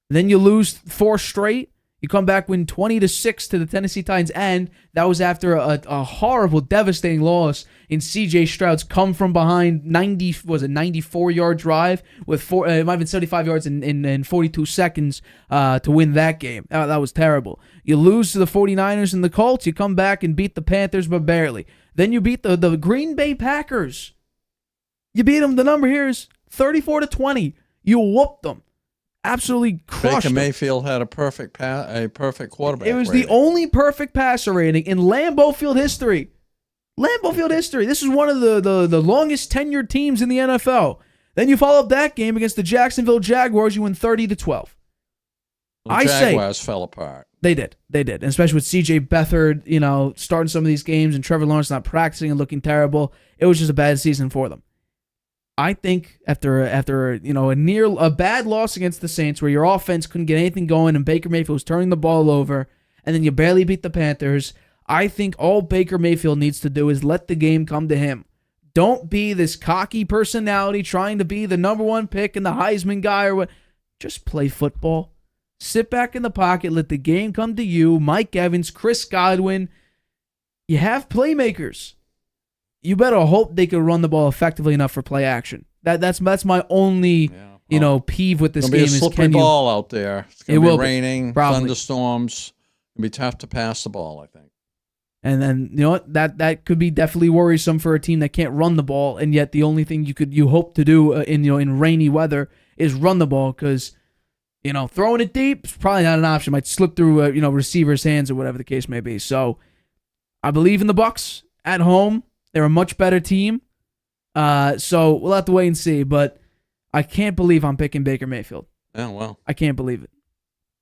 Then you lose 4 straight. You come back, win 20-6 to the Tennessee Titans, and that was after a horrible, devastating loss in C.J. Stroud's come from behind 94-yard drive with it might have been 75 yards in 42 seconds to win that game. That was terrible. You lose to the 49ers and the Colts. You come back and beat the Panthers, but barely. Then you beat the Green Bay Packers. You beat them. The number here is 34-20. You whooped them. Absolutely crushed Baker them. Mayfield had a perfect quarterback. It was rating. the only perfect passer rating in Lambeau Field history. Lambeau Field history. This is one of the longest tenured teams in the NFL. Then you follow up that game against the Jacksonville Jaguars. You win 30-12. The Jaguars fell apart. They did, and especially with C.J. Beathard, starting some of these games and Trevor Lawrence not practicing and looking terrible. It was just a bad season for them. I think after a bad loss against the Saints where your offense couldn't get anything going and Baker Mayfield was turning the ball over and then you barely beat the Panthers, I think all Baker Mayfield needs to do is let the game come to him. Don't be this cocky personality trying to be the number 1 pick and the Heisman guy or what. Just play football. Sit back in the pocket, let the game come to you. Mike Evans, Chris Godwin. You have playmakers. You better hope they can run the ball effectively enough for play action. That's my only peeve with this game. It's going to be a slippery ball out there. It's going to be raining, thunderstorms. It'll be tough to pass the ball, I think. And then that could be definitely worrisome for a team that can't run the ball, and yet the only thing you hope to do in rainy weather is run the ball because throwing it deep is probably not an option. Might slip through receivers' hands or whatever the case may be. So I believe in the Bucs at home. They're a much better team. So we'll have to wait and see. But I can't believe I'm picking Baker Mayfield. Yeah, well. I can't believe it.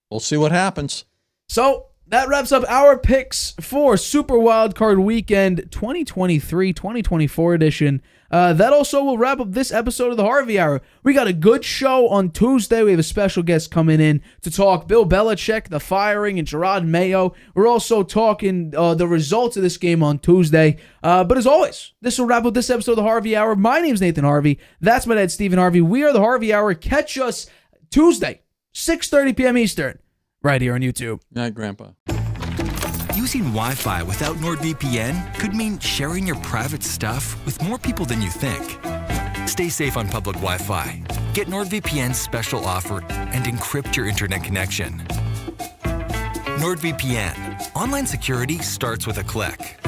We'll see what happens. So that wraps up our picks for Super Wildcard Weekend 2023-2024 edition. That also will wrap up this episode of the Harvey Hour. We got a good show on Tuesday. We have a special guest coming in to talk Bill Belichick, the firing, and Jerod Mayo. We're also talking the results of this game on Tuesday. But as always, this will wrap up this episode of the Harvey Hour. My name's Nathan Harvey. That's my dad, Stephen Harvey. We are the Harvey Hour. Catch us Tuesday, 6:30 p.m. Eastern, right here on YouTube. Night, Grandpa. Using Wi-Fi without NordVPN could mean sharing your private stuff with more people than you think. Stay safe on public Wi-Fi. Get NordVPN's special offer and encrypt your internet connection. NordVPN. Online security starts with a click.